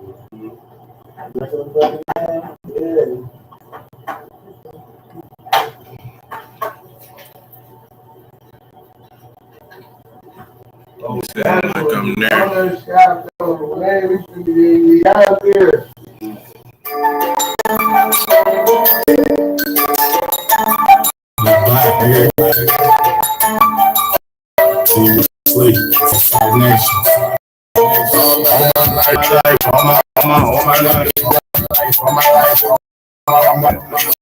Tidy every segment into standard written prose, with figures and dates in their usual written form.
You sound like I'm there. Sleep. Stagnation. All my life, all my life, all my life, all my life, all my life.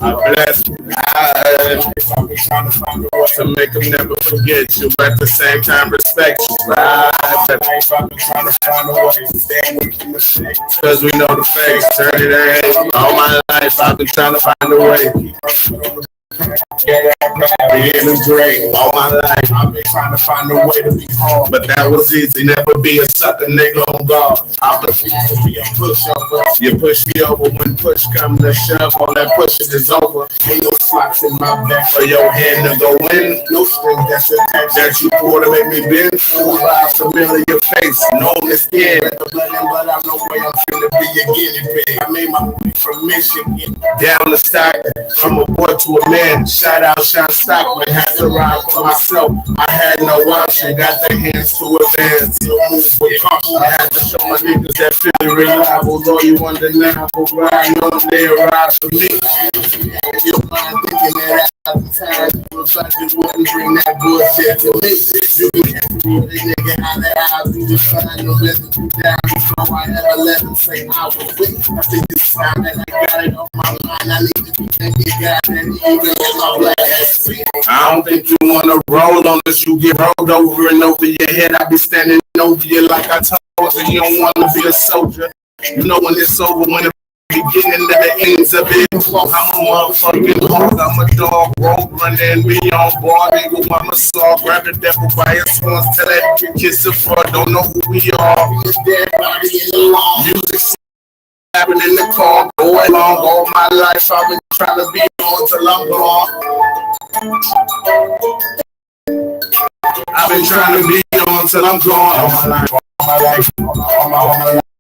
I bless to make them never forget you, but at the same time respect you. Because we know the face, turn it around. All my life I've been trying to find a way. Being great all my life, I've been trying to find a way to be home, but that was easy. Never be a sucker nigga on guard. I refuse to be a pushover. You push me over when push come to shove. All that pushing is over. Ain't no slots in my back for your hand to go in. No string that's attached that you pour to make me bend. Full vibe, familiar face, known as skin. But I know where I'm finna be a guinea pig. I made my movie from Michigan down the Stockton, from a boy to a man. Shout out Sean Stockman, had to ride for myself. I had no option, got the hands to advance. No move with caution. I had to show my niggas that feeling reliable. Though you undeniable, but I know they arrive for me. Your mind thinking that I was tired, you wouldn't bring that bullshit to me. You can catch me, nigga, how that I be just trying to let me down before I ever let them say I was weak. I think it's time that I got it off my mind. I need to be thinking God and even I don't think you wanna roll unless you get rolled over and over your head. I be standing over you like I told you. You don't wanna be a soldier. You know when it's over, when the beginning of the ends of it. I'm a motherfucking hog. I'm a dog, road running, be on board. Eagle mama saw, grab the devil by his horns. Tell that kiss the fraud, don't know who we are. We just dead body in the law. Music happening in the car, going on all my life. I've been trying to be on till I'm gone. I've been trying to be on till I'm gone. All my life, all my life, all my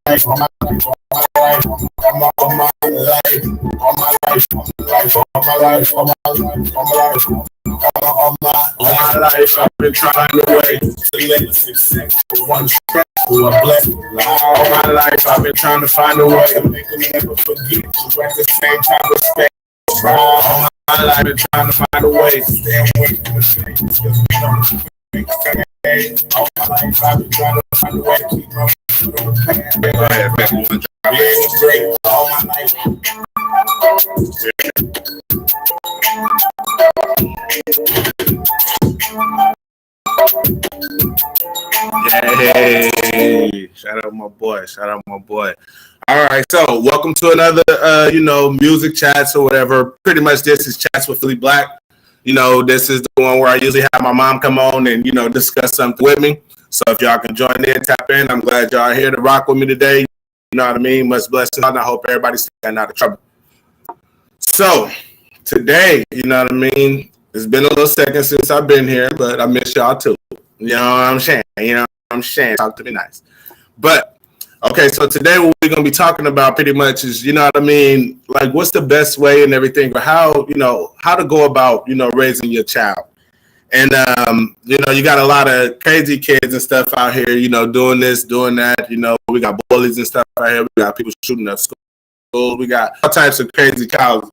life, all my life, all my life, all my life, all my life, all my life, all my life, all my life, all my life. I've been trying to wait to let the success one step to a blessing. All my life I've been trying to find a way to make them never forget you. At the same time respect. All my life I've been trying to find a way to stay away from the mistakes. Because we know all my life I've been trying to find a way to keep running through the path. Go ahead, man. Being great all my life. Yay! Shout out my boy. Shout out my boy. All right, so welcome to another, music chats or whatever. Pretty much this is Chats with Philly Black. This is the one where I usually have my mom come on and, discuss something with me. So if y'all can join in, tap in. I'm glad y'all are here to rock with me today. You know what I mean? Much blessings. And I hope everybody's staying out of trouble. So today, you know what I mean? It's been a little second since I've been here, but I miss y'all too. You know what I'm saying? Talk to me nice. But okay, so today what we're gonna be talking about pretty much is, you know what I mean, like what's the best way and everything, or how to go about, raising your child. And you got a lot of crazy kids and stuff out here, doing this, doing that. We got bullies and stuff out here. We got people shooting up schools. We got all types of crazy cows,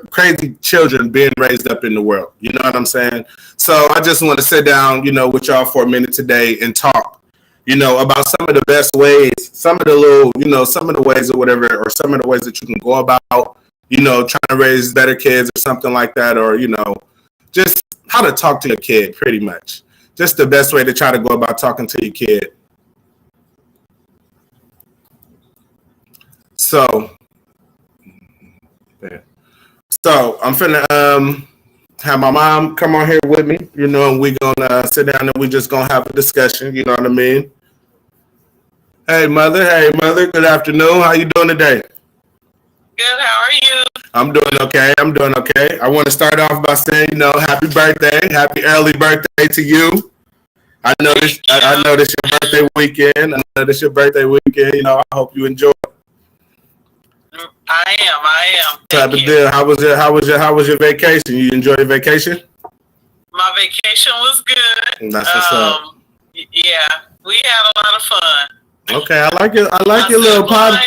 crazy children being raised up in the world. You know what I'm saying? So I just want to sit down, with y'all for a minute today and talk, about some of the best ways, some of the little, some of the ways or whatever, or some of the ways that you can go about, trying to raise better kids or something like that, or, just how to talk to your kid, pretty much. Just the best way to try to go about talking to your kid. So I'm finna have my mom come on here with me, and we gonna sit down and we just gonna have a discussion, you know what I mean? Hey mother, good afternoon. How you doing today? Good. How are you? I'm doing okay. I want to start off by saying, happy birthday, happy early birthday to you. I know this your birthday weekend. I hope you enjoy it. I am. Type of deal. How was your vacation? You enjoy your vacation? My vacation was good. That's what's up. Yeah, we had a lot of fun. Okay, I like it. I like your little pod.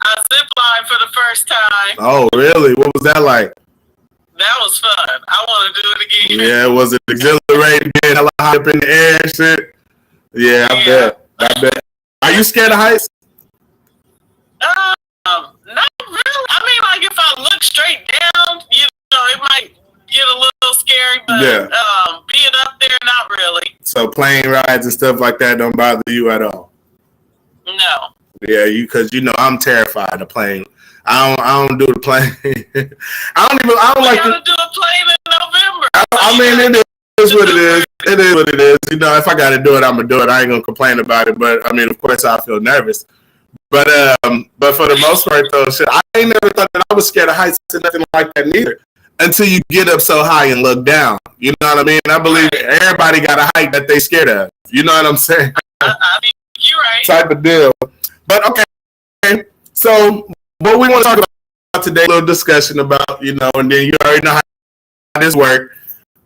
I ziplined for the first time. Oh, really? What was that like? That was fun. I want to do it again. Yeah, was it exhilarating? Being hella high up in the air and shit? Yeah, I bet. Are you scared of heights? Not really. I mean, like if I look straight down, it might get a little scary, but being up there, not really. So plane rides and stuff like that don't bother you at all? No. Yeah, because I'm terrified of plane. I don't do the plane. I don't like to do a plane in November. I mean, it is what it is. It is what it is. If I got to do it, I'm gonna do it. I ain't gonna complain about it. But I mean, of course, I feel nervous. But for the most part, though, shit, I ain't never thought that I was scared of heights or nothing like that neither. Until you get up so high and look down. You know what I mean? I believe everybody got a height that they scared of. You know what I'm saying? I think you're right. Type of deal. But okay. So what we want to talk about today, a little discussion about, and then you already know how this works.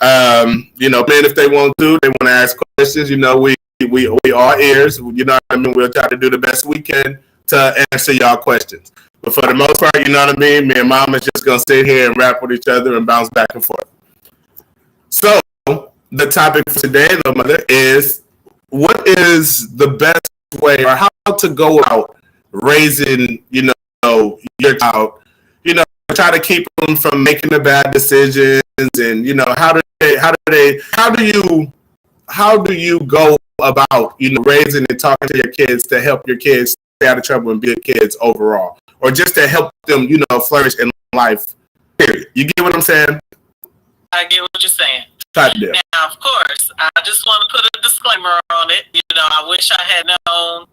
Men, if they want to ask questions, we all ears. You know what I mean? We'll try to do the best we can to answer y'all questions. But for the most part, you know what I mean? Me and Mom is just going to sit here and rap with each other and bounce back and forth. So the topic for today, though, Mother, is what is the best way or how to go out raising, your child, try to keep them from making the bad decisions and, how do you go about, raising and talking to your kids to help your kids stay out of trouble and be good kids overall? Or just to help them, flourish in life, period. You get what I'm saying? I get what you're saying. Try to do. Now, of course, I just want to put a disclaimer on it. I wish I had known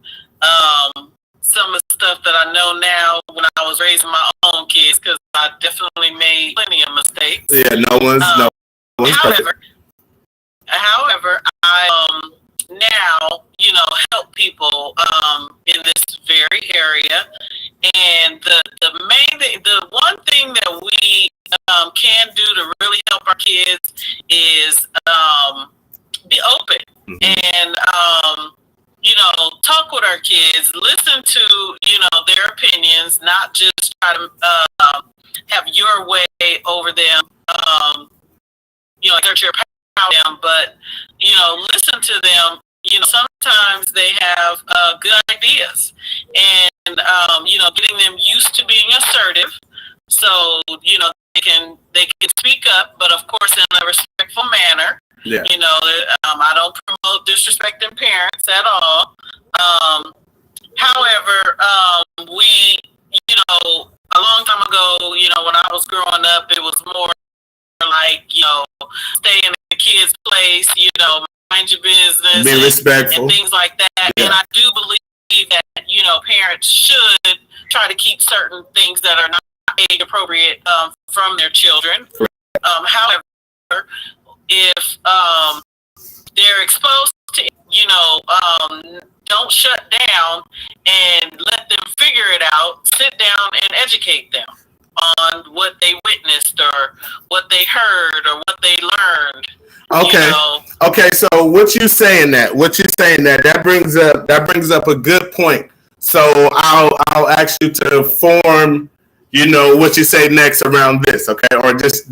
some of the stuff that I know now when I was raising my own kids, because I definitely made plenty of mistakes. Yeah, no one's perfect. However, I now, help people in this very area. And the main thing, the one thing that we can do to really help our kids is be open and talk with our kids, listen to their opinions, not just try to have your way over them. Exert your power over them, but listen to them. Sometimes they have good ideas, and getting them used to being assertive, so they can speak up, but of course in a respectful manner. Yeah. I don't promote disrespecting parents at all. However, we a long time ago, when I was growing up, it was more like stay in the kid's place, mind your business, be respectful, and things like that. Yeah. And I do believe that parents should try to keep certain things that are not age appropriate from their children. However, if they're exposed to don't shut down and let them figure it out. Sit down and educate them on what they witnessed or what they heard or what they learned. Okay. Okay. So what you saying that brings up a good point. So I'll ask you to form, what you say next around this. Okay. Or just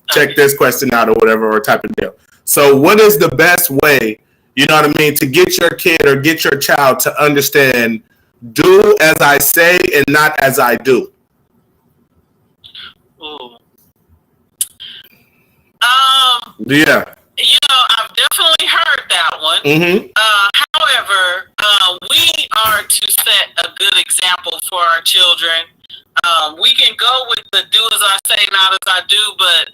check this question out or whatever, or type of deal. So what is the best way, to get your kid or get your child to understand, do as I say and not as I do? Ooh. Yeah. I've definitely heard that one. Mm-hmm. However, we are to set a good example for our children. We can go with the do as I say, not as I do, but,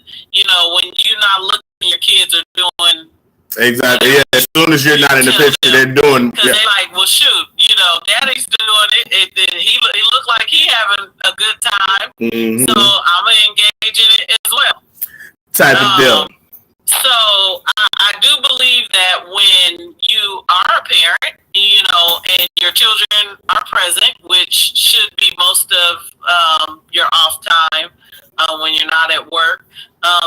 when you're not looking, your kids are doing. Exactly. Yeah. As soon as you're not in the picture, they're doing. Because they're like, well, shoot, daddy's doing it, he looked like he having a good time. Mm-hmm. So I'm gonna engage in it as well. Type of deal. So I do believe that when you are a parent, and your children are present, which should be most of your off time when you're not at work,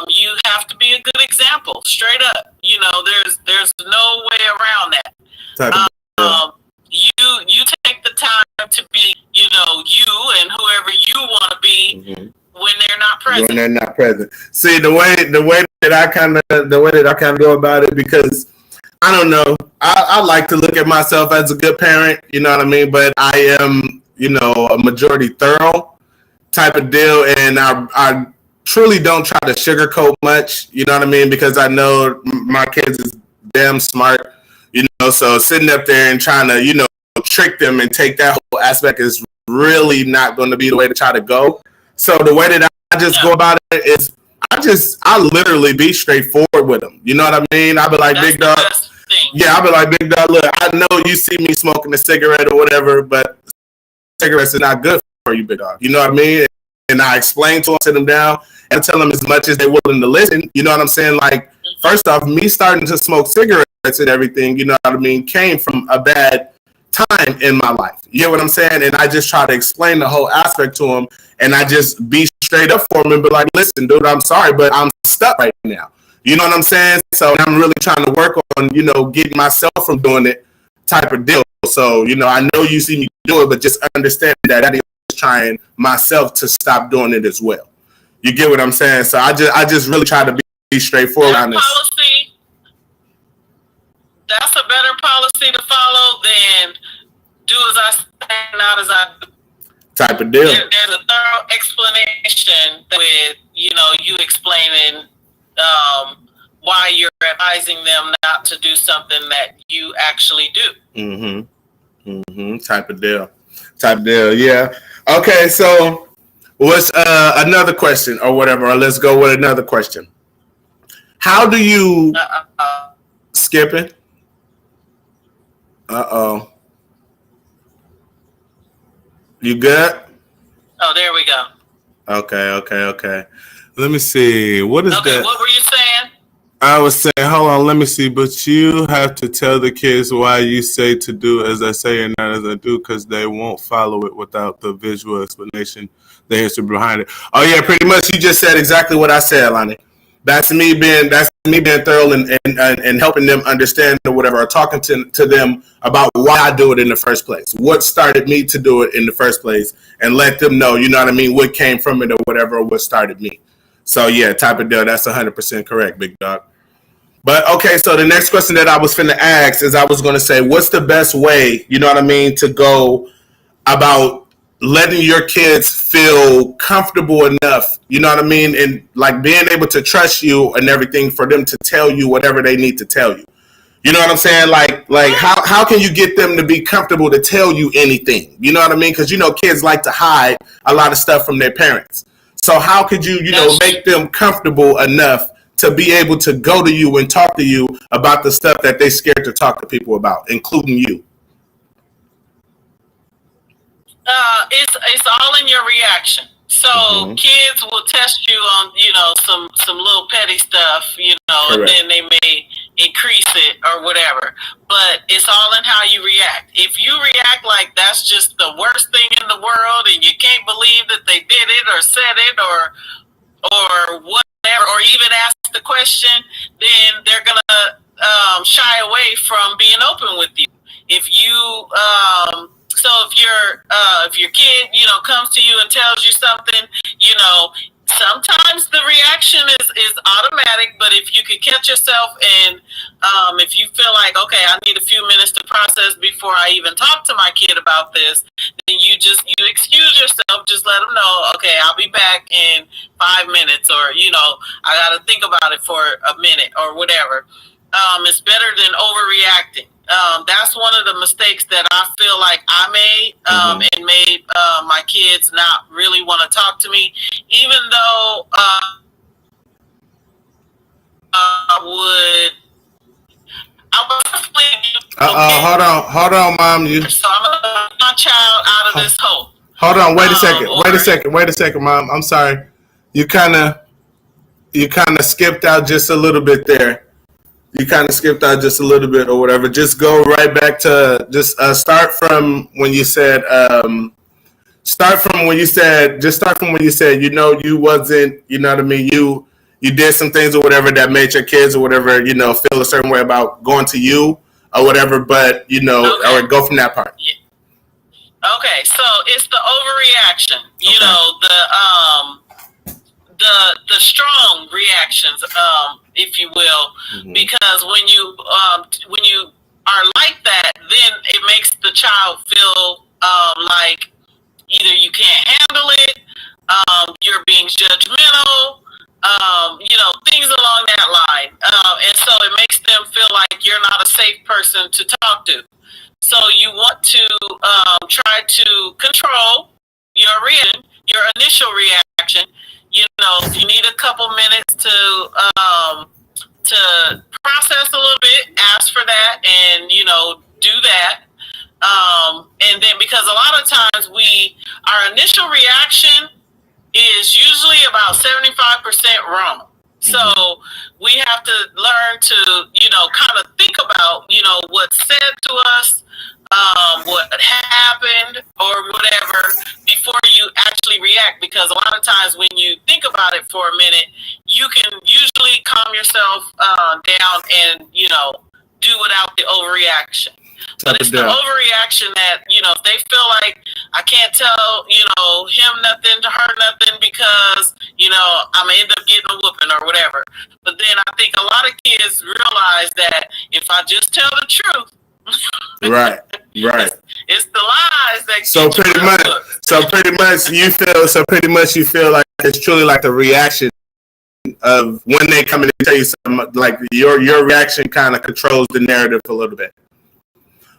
you have to be a good example. Straight up, there's no way around that. Type of deal. You take the time to be, you and whoever you want to be. Mm-hmm. When they're not present. When they're not present. See, the way that I kind of go about it, because I don't know, I like to look at myself as a good parent, you know what I mean? But I am, a majority thorough type of deal, and I truly don't try to sugarcoat much, you know what I mean? Because I know my kids is damn smart, so sitting up there and trying to, trick them and take that whole aspect is really not going to be the way to try to go. So the way that I just go about it is I literally be straightforward with them. You know what I mean? I'll be like, big dog. Yeah, I'll be like, big dog, look, I know you see me smoking a cigarette or whatever, but cigarettes are not good for you, big dog. You know what I mean? And I explain to them, sit them down, and tell them as much as they're willing to listen. You know what I'm saying? Like, first off, me starting to smoke cigarettes and everything, you know what I mean, came from a bad time in my life. You know what I'm saying? And I just try to explain the whole aspect to them, and I just be straight up for them and be like, listen, dude, I'm sorry, but I'm stuck right now. You know what I'm saying? So I'm really trying to work on, getting myself from doing it type of deal. So, I know you see me do it, but just understand that I is trying myself to stop doing it as well. You get what I'm saying? So I just really try to be straightforward on this. That's a better policy to follow than do as I say, not as I do. Type of deal. There's a thorough explanation with, you explaining why you're advising them not to do something that you actually do. Type of deal. Yeah. Okay, so what's another question or whatever, or let's go with another question. How do you skip it? You good? Oh, there we go. Okay. Let me see. What is that? What were you saying? I was saying, hold on, let me see. But you have to tell the kids why you say to do as I say and not as I do, because they won't follow it without the visual explanation, the history behind it. Oh yeah, pretty much. You just said exactly what I said, Lonnie. That's me being thorough and helping them understand or whatever, or talking to them about why I do it in the first place. What started me to do it in the first place, and let them know, you know what I mean, what came from it or whatever, or what started me. So yeah, type of deal. That's 100% correct, big dog. But okay, so the next question that I was finna ask is I was gonna say, what's the best way, you know what I mean, to go about letting your kids feel comfortable enough, you know what I mean, and like being able to trust you and everything for them to tell you whatever they need to tell you. You know what I'm saying? Like how can you get them to be comfortable to tell you anything? You know what I mean? Because, kids like to hide a lot of stuff from their parents. So how could you, make them comfortable enough to be able to go to you and talk to you about the stuff that they're scared to talk to people about, including you? It's all in your reaction. So kids will test you on, some little petty stuff, Correct. And then they may increase it or whatever. But it's all in how you react. If you react like that's just the worst thing in the world and you can't believe that they did it or said it or whatever, or even ask the question, then they're gonna shy away from being open with you. If you So if your kid, comes to you and tells you something, sometimes the reaction is automatic, but if you could catch yourself and if you feel like, okay, I need a few minutes to process before I even talk to my kid about this, then you excuse yourself, just let them know, okay, I'll be back in 5 minutes, or, I got to think about it for a minute or whatever. It's better than overreacting. That's one of the mistakes that I feel like I made and made my kids not really want to talk to me, even though I was definitely hold on, Mom. So I'm this hope. Hold on, wait a second, Mom. I'm sorry. You kind of skipped out just a little bit there. You kind of skipped out just a little bit or whatever. Just go right back to just start from when you said you wasn't, you know what I mean, you did some things or whatever that made your kids or whatever, feel a certain way about going to you or whatever, but Okay. or go from that part. Yeah. Okay, so it's the overreaction. You Okay. know, the strong reactions, if you will, because when you are like that, then it makes the child feel like either you can't handle it, you're being judgmental, things along that line, and so it makes them feel like you're not a safe person to talk to. So you want to try to control your initial reaction. If you need a couple minutes to process a little bit, ask for that, and do that. And then because a lot of times our initial reaction is usually about 75% wrong. So we have to learn to, kind of think about, what's said to us, what happened or whatever before you actually react. Because a lot of times when you think about it for a minute, you can usually calm yourself down and, do without the overreaction. But it's the overreaction that, if they feel like I can't tell, him nothing to her nothing because, I'm going to end up getting a whooping or whatever. But then I think a lot of kids realize that if I just tell the truth, Right. it's the lies that so pretty much you feel like it's truly like the reaction of when they come in and tell you something, like your reaction kind of controls the narrative a little bit.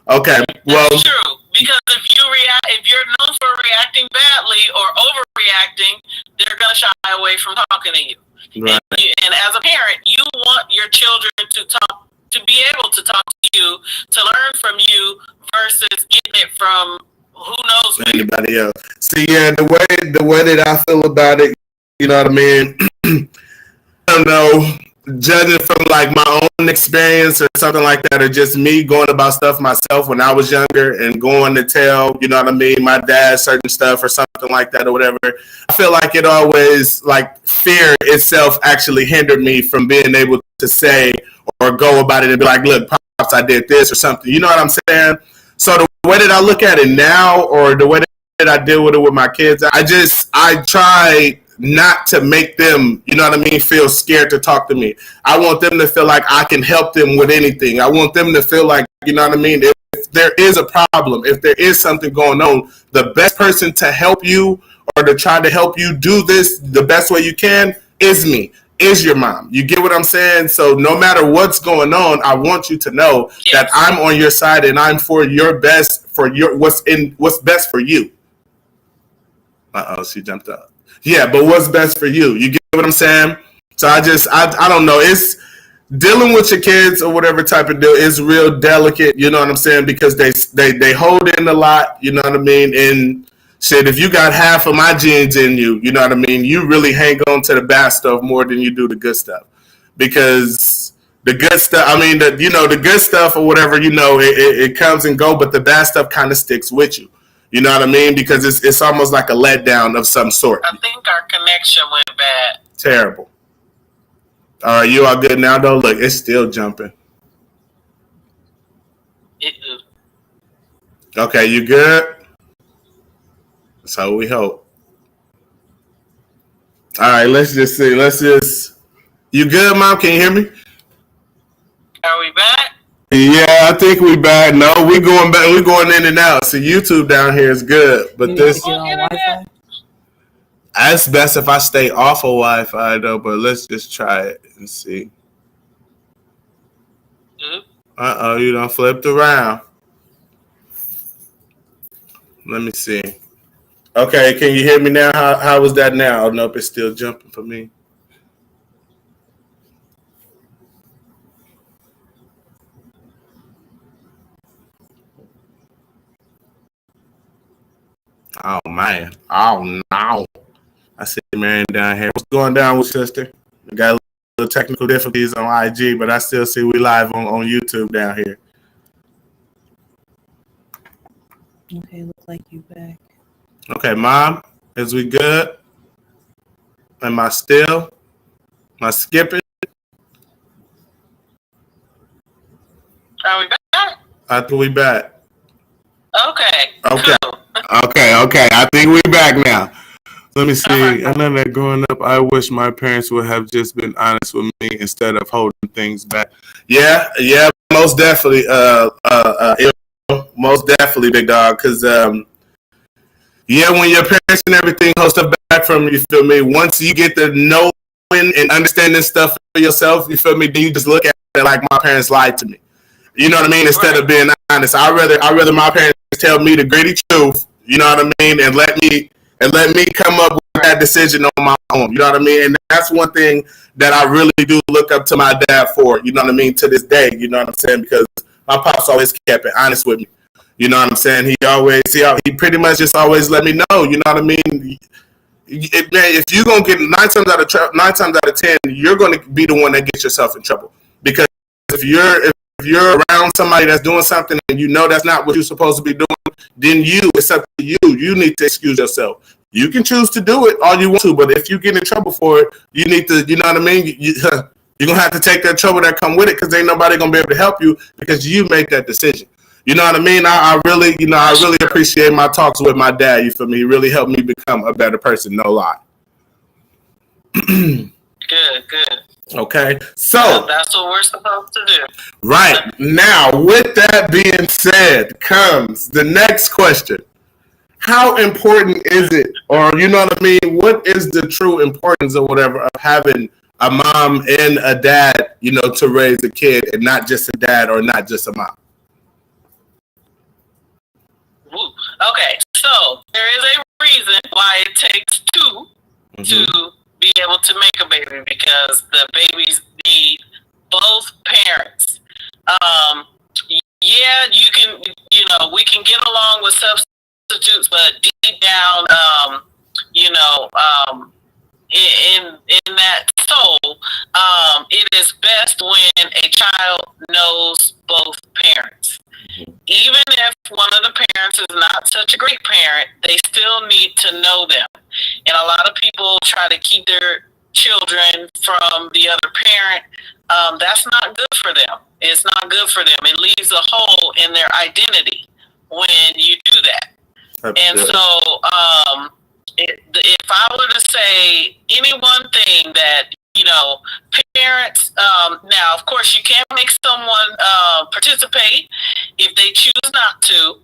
Okay, well, that's true, because if you're known for reacting badly or overreacting, they're gonna shy away from talking to you. Right. And as a parent, you want your children to be able to talk to you, to learn from you, versus getting it from who knows where. Anybody else? See, yeah, the way that I feel about it, you know what I mean? I don't know, judging from like my own experience or something like that, or just me going about stuff myself when I was younger and going to tell, you know what I mean, my dad certain stuff or something like that or whatever. I feel like it always, like, fear itself actually hindered me from being able to say or go about it and be like, look, Pops, I did this or something. You know what I'm saying? So the way that I look at it now, or the way that I deal with it with my kids, I try not to make them, you know what I mean, feel scared to talk to me. I want them to feel like I can help them with anything. I want them to feel like, you know what I mean, if there is a problem, if there is something going on, the best person to help you or to try to help you do this the best way you can is me, is your mom. You get what I'm saying? So no matter what's going on, I want you to know that I'm on your side and I'm for your best, for your what's best for you. She jumped up. Yeah, but what's best for you? You get what I'm saying? So I don't know. It's dealing with your kids or whatever type of deal is real delicate. You know what I'm saying? Because they hold in a lot. You know what I mean? And shit, if you got half of my genes in you, you know what I mean? You really hang on to the bad stuff more than you do the good stuff. Because the good stuff, I mean, the good stuff or whatever, it comes and go, but the bad stuff kind of sticks with you. You know what I mean? Because it's almost like a letdown of some sort. I think our connection went bad. Terrible. All right, you all good now, though? Look, it's still jumping. Okay, you good? So we hope. All right, let's just see. You good, Mom? Can you hear me? Are we back? Yeah, I think we back. No, we going back. We going in and out. So YouTube down here is good, but this. It's best if I stay off of Wi-Fi though. But let's just try it and see. You done flipped around. Let me see. Okay, can you hear me now? How was that now? Oh, nope, it's still jumping for me. Oh man. Oh no. I see Marion down here. What's going down with sister? We got a little technical difficulties on IG, but I still see we live on YouTube down here. Okay, look like you back. Okay, Mom, is we good? Am I still? Am I skipping? Are we back? I think we back. Okay. Okay. Cool. Okay. I think we back now. Let me see. I know that growing up, I wish my parents would have just been honest with me instead of holding things back. Yeah, most definitely. Most definitely, big dog. Because when your parents and everything hold stuff back from you, feel me? Once you get to knowing and understanding stuff for yourself, you feel me? Then you just look at it like my parents lied to me. You know what I mean? Instead of being honest, I rather my parents tell me the gritty truth. You know what I mean? And let me come up with that decision on my own. You know what I mean? And that's one thing that I really do look up to my dad for. You know what I mean? To this day, you know what I'm saying? Because my pops always kept it honest with me. You know what I'm saying? He pretty much just always let me know. You know what I mean? If you're gonna get 9 times out of 10, you're gonna be the one that gets yourself in trouble. Because if you're around somebody that's doing something and you know that's not what you're supposed to be doing, then it's up to you. You need to excuse yourself. You can choose to do it all you want to, but if you get in trouble for it, you need to, you know what I mean? You're going to have to take that trouble that come with it because ain't nobody going to be able to help you because you make that decision. You know what I mean? I really appreciate my talks with my dad. You feel me? He really helped me become a better person. No lie. Good. Okay, so that's what we're supposed to do. Right now, with that being said, comes the next question: how important is it, or you know what I mean? What is the true importance or whatever of having a mom and a dad, you know, to raise a kid, and not just a dad or not just a mom? Okay, so there is a reason why it takes 2 to be able to make a baby, because the babies need both parents. Yeah, we can get along with substitutes, but deep down, in that soul, it is best when a child knows both parents. Even if one of the parents is not such a great parent, they still need to know them. And a lot of people try to keep their children from the other parent. That's not good for them. It's not good for them. It leaves a hole in their identity when you do that. So if I were to say any one thing that, parents, now, of course, you can't make someone participate if they choose not to,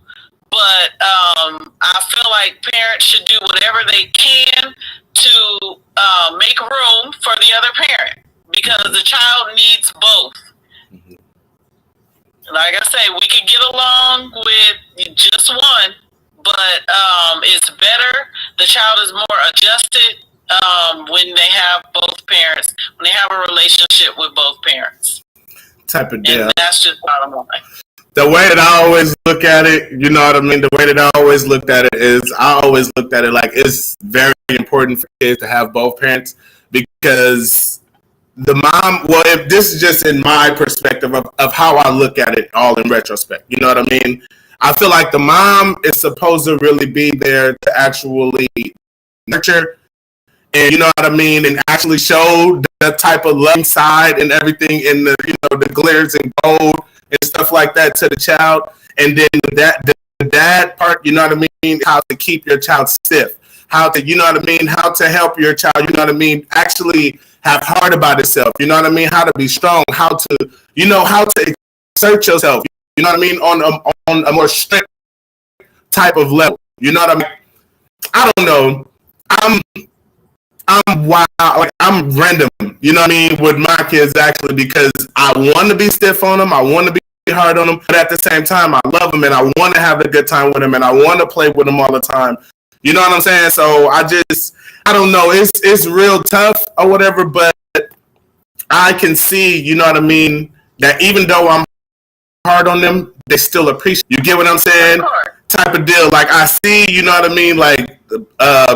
but I feel like parents should do whatever they can to make room for the other parent, because the child needs both. Like I say, we can get along with just one, but it's better. The child is more adjusted when they have both parents, when they have a relationship with both parents. Type of deal. And that's just bottom line. The way that I always look at it, you know what I mean? The way that I always looked at it is I always looked at it like it's very important for kids to have both parents, because the mom, well, if this is just in my perspective of how I look at it all in retrospect, you know what I mean? I feel like the mom is supposed to really be there to actually nurture and, you know what I mean, and actually show the type of loving side and everything in the, the glitters and gold and stuff like that to the child. And then the dad part, you know what I mean, how to keep your child stiff, how to, you know what I mean, how to help your child, you know what I mean, actually have heart about itself, you know what I mean, how to be strong, how to, how to exert yourself, you know what I mean, on a more strict type of level, you know what I mean. I don't know, I'm wild, like I'm random, you know what I mean, with my kids actually, because I want to be stiff on them, I want to be hard on them, but at the same time, I love them and I want to have a good time with them and I want to play with them all the time. You know what I'm saying? So I don't know, it's real tough or whatever, but I can see, you know what I mean, that even though I'm hard on them, they still appreciate. You get what I'm saying? type of deal. Like I see, you know what I mean, like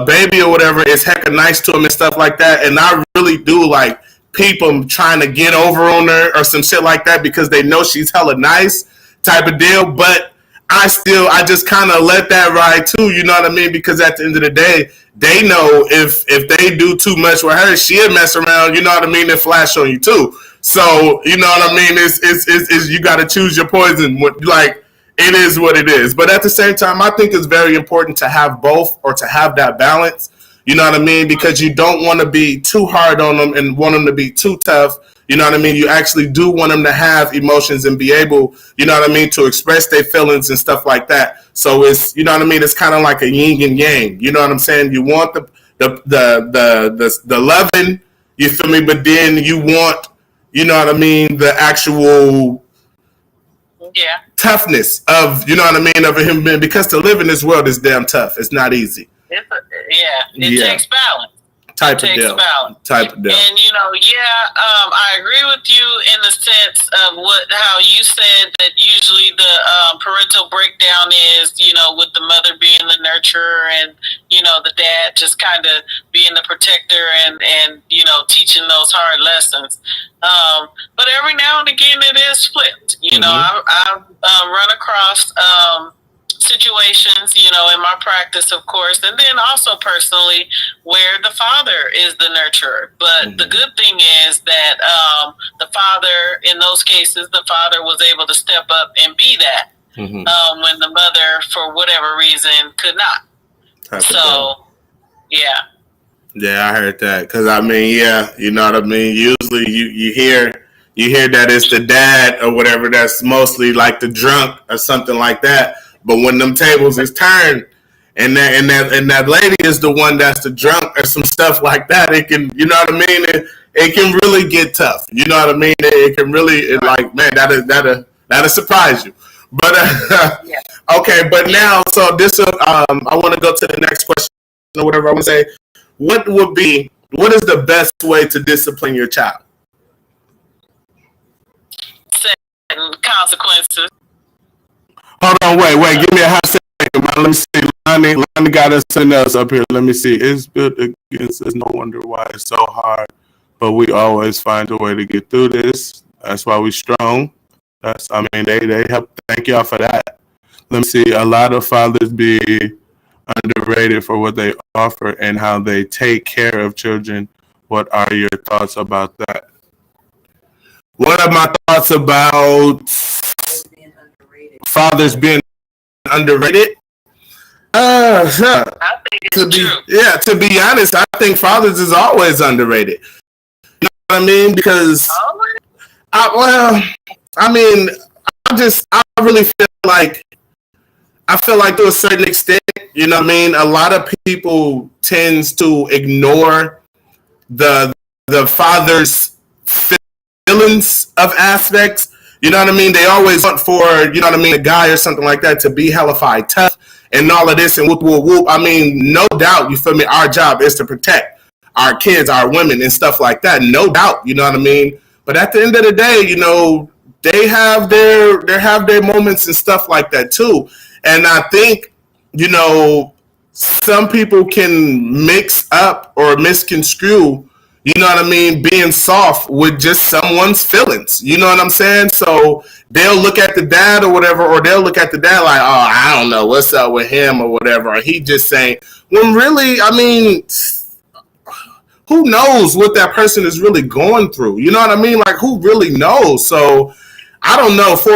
baby or whatever is hecka nice to him and stuff like that, and I really do like people trying to get over on her or some shit like that because they know she's hella nice type of deal. But I just kind of let that ride too, you know what I mean? Because at the end of the day, they know if they do too much with her, she'll mess around, you know what I mean, and flash on you too. So, you know what I mean? It's you got to choose your poison. Like, it is what it is. But at the same time, I think it's very important to have both or to have that balance. You know what I mean? Because you don't want to be too hard on them and want them to be too tough. You know what I mean? You actually do want them to have emotions and be able, you know what I mean, to express their feelings and stuff like that. So it's, you know what I mean? It's kind of like a yin and yang. You know what I'm saying? You want the loving, you feel me? But then you want, you know what I mean, the actual toughness of, you know what I mean, of him being, because to live in this world is damn tough. It's not easy. It takes balance. Type of deal. And you know, I agree with you in the sense of how you said that usually the parental breakdown is, you know, with the mother being the nurturer and, you know, the dad just kind of being the protector and you know, teaching those hard lessons. But every now and again it is flipped. You know, I've run across situations, you know, in my practice, of course, and then also personally, where the father is the nurturer. But the good thing is that the father, in those cases, the father was able to step up and be that when the mother, for whatever reason, could not. So, yeah, I heard that. Because I mean, you know what I mean. Usually, you hear that it's the dad or whatever that's mostly like the drunk or something like that. But when them tables is turned, and that lady is the one that's the drunk or some stuff like that, it can, you know what I mean? It can really get tough. You know what I mean? It can really, like, man, that'll surprise you. But okay, but now, so this, I want to go to the next question or whatever. I want to say, what is the best way to discipline your child? Setting consequences. Hold on, wait. Give me a hot second. Let me see. Lonnie got us something else up here. Let me see. It's built against us. No wonder why it's so hard. But we always find a way to get through this. That's why we strong. They help. Thank y'all for that. Let me see. A lot of fathers be underrated for what they offer and how they take care of children. What are your thoughts about that? What are my thoughts about fathers being underrated? I think it's true. To be honest, I think fathers is always underrated. You know what I mean? Because I really feel like to a certain extent, you know what I mean, a lot of people tends to ignore the father's feelings of aspects. You know what I mean? They always want for, you know what I mean, a guy or something like that to be hellified tough and all of this and whoop, whoop, whoop. I mean, no doubt, you feel me? Our job is to protect our kids, our women and stuff like that. No doubt, you know what I mean? But at the end of the day, you know, they have their moments and stuff like that too. And I think, you know, some people can mix up or misconstrue, you know what I mean, being soft with just someone's feelings. You know what I'm saying? So they'll look at the dad or whatever, or they'll look at the dad like, oh, I don't know what's up with him or whatever. Or he just saying, when really, I mean, who knows what that person is really going through? You know what I mean? Like, who really knows? So I don't know. For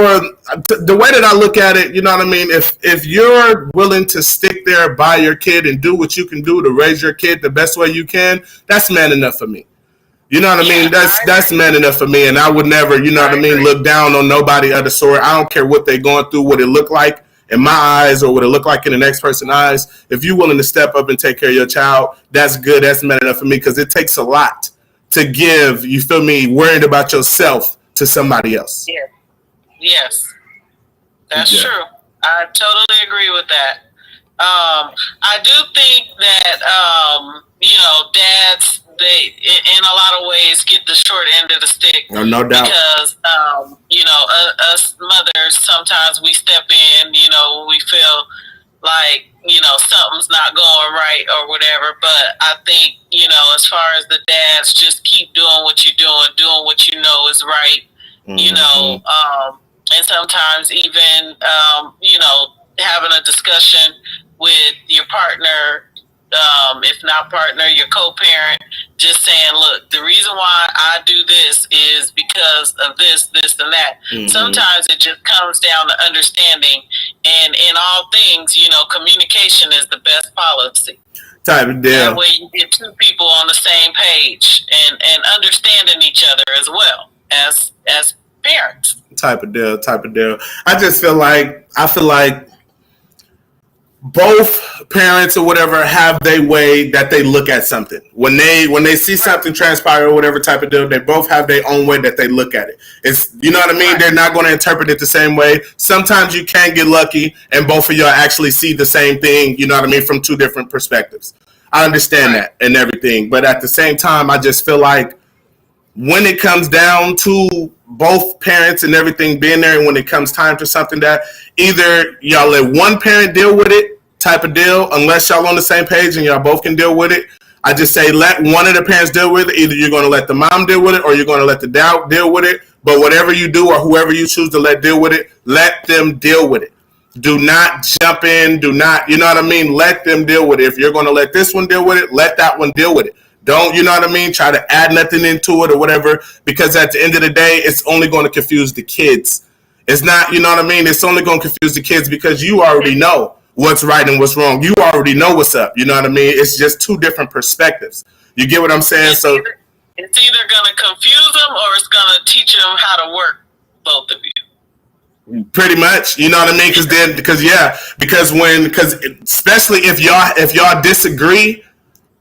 the way that I look at it, you know what I mean? If you're willing to stick there by your kid and do what you can do to raise your kid the best way you can, that's man enough for me. You know what I mean? That's man enough for me. And I would never, you know what I mean, look down on nobody of the sort. I don't care what they're going through, what it look like in my eyes or what it look like in the next person's eyes. If you're willing to step up and take care of your child, that's good. That's man enough for me, because it takes a lot to give, you feel me, worried about yourself to somebody else. Yeah. Yes, that's true. I totally agree with that. I do think that, you know, dads, they, in a lot of ways, get the short end of the stick. No doubt. Because, you know, us mothers, sometimes we step in, you know, we feel like, something's not going right or whatever. But I think, as far as the dads, just keep doing what you're doing what you know is right, and sometimes even, having a discussion with your partner, if not partner, your co-parent, just saying, look, the reason why I do this is because of this, and that. Sometimes it just comes down to understanding, and in all things, communication is the best policy. Type of deal. That way you get two people on the same page and understanding each other as well as parents. Type of deal. I feel like both parents or whatever have their way that they look at something. When they see something transpire or whatever type of deal, they both have their own way that they look at it. It's, you know what I mean? Right. They're not going to interpret it the same way. Sometimes you can get lucky and both of y'all actually see the same thing, you know what I mean, from two different perspectives. I understand that and everything. But at the same time, I just feel like when it comes down to both parents and everything being there, and when it comes time to something that either y'all let one parent deal with it type of deal, unless y'all on the same page and y'all both can deal with it, I just say let one of the parents deal with it. Either you're going to let the mom deal with it or you're going to let the dad deal with it. But whatever you do or whoever you choose to let deal with it, let them deal with it. Do not jump in. Do not, you know what I mean? Let them deal with it. If you're going to let this one deal with it, let that one deal with it. Don't, you know what I mean, try to add nothing into it or whatever, because at the end of the day, it's only going to confuse the kids. It's not, you know what I mean? It's only going to confuse the kids because you already know what's right and what's wrong. You already know what's up. You know what I mean? It's just two different perspectives. You get what I'm saying? It's either going to confuse them or it's going to teach them how to work, both of you. Pretty much, you know what I mean? Because especially if y'all disagree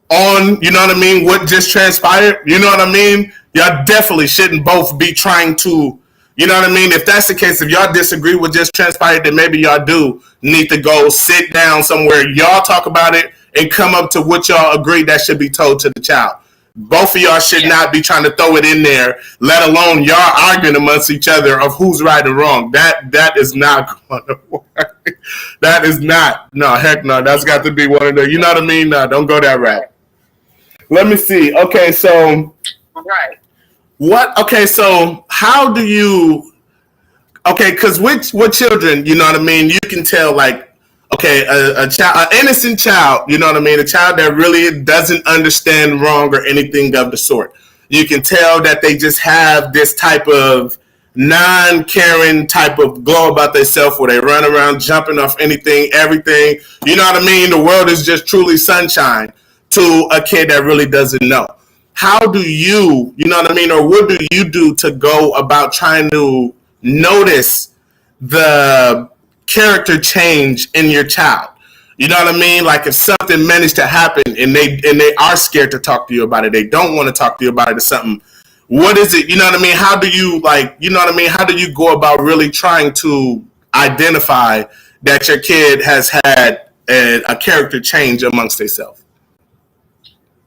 on, you know what I mean, what just transpired, you know what I mean? Y'all definitely shouldn't both be trying to, you know what I mean? If that's the case, if y'all disagree with just transpired, then maybe y'all do need to go sit down somewhere, y'all talk about it, and come up to what y'all agree that should be told to the child. Both of y'all should not be trying to throw it in there, let alone y'all arguing amongst each other of who's right and wrong. That is not going to work. That is not. No, heck no. That's got to be one of the, you know what I mean? No, don't go that route. Let me see. Okay, so right. Okay, so how do you? Okay, because with children, you know what I mean. You can tell, like, okay, a child, an innocent child, you know what I mean, a child that really doesn't understand wrong or anything of the sort. You can tell that they just have this type of non-caring type of glow about themselves, where they run around jumping off anything, everything. You know what I mean. The world is just truly sunshine to a kid that really doesn't know. How do you know what I mean, or what do you do to go about trying to notice the character change in your child? You know what I mean? Like if something managed to happen and they are scared to talk to you about it, they don't want to talk to you about it or something. What is it? You know what I mean? How do you, like, you know what I mean? How do you go about really trying to identify that your kid has had a character change amongst themselves?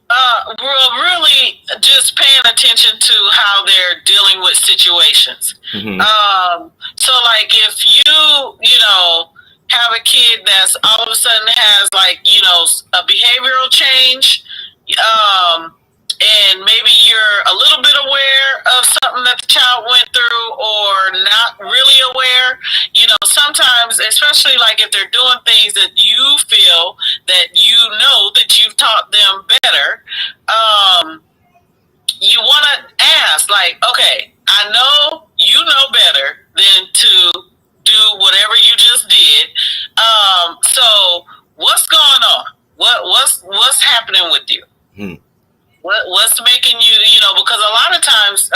Well, really just paying attention to how they're dealing with situations. So like if you have a kid that's all of a sudden has like, a behavioral change, and maybe you're a little bit aware of something that the child went through or not really aware, sometimes, especially like if they're doing things that you feel that that you've taught them better, you want to ask, like, okay, I know you know better than to do whatever you just did. So what's going on? What's happening with you? What's making you, because a lot of times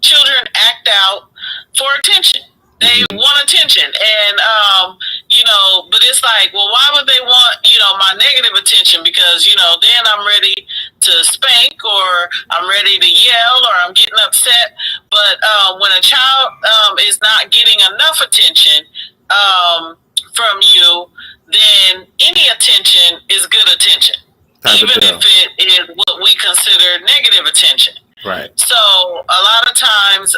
children act out for attention. They want attention. And, but it's like, well, why would they want, my negative attention? Because, then I'm ready to spank or I'm ready to yell or I'm getting upset. But when a child is not getting enough attention from you, then any attention is good attention. Even if it is what we consider negative attention. Right. So a lot of times,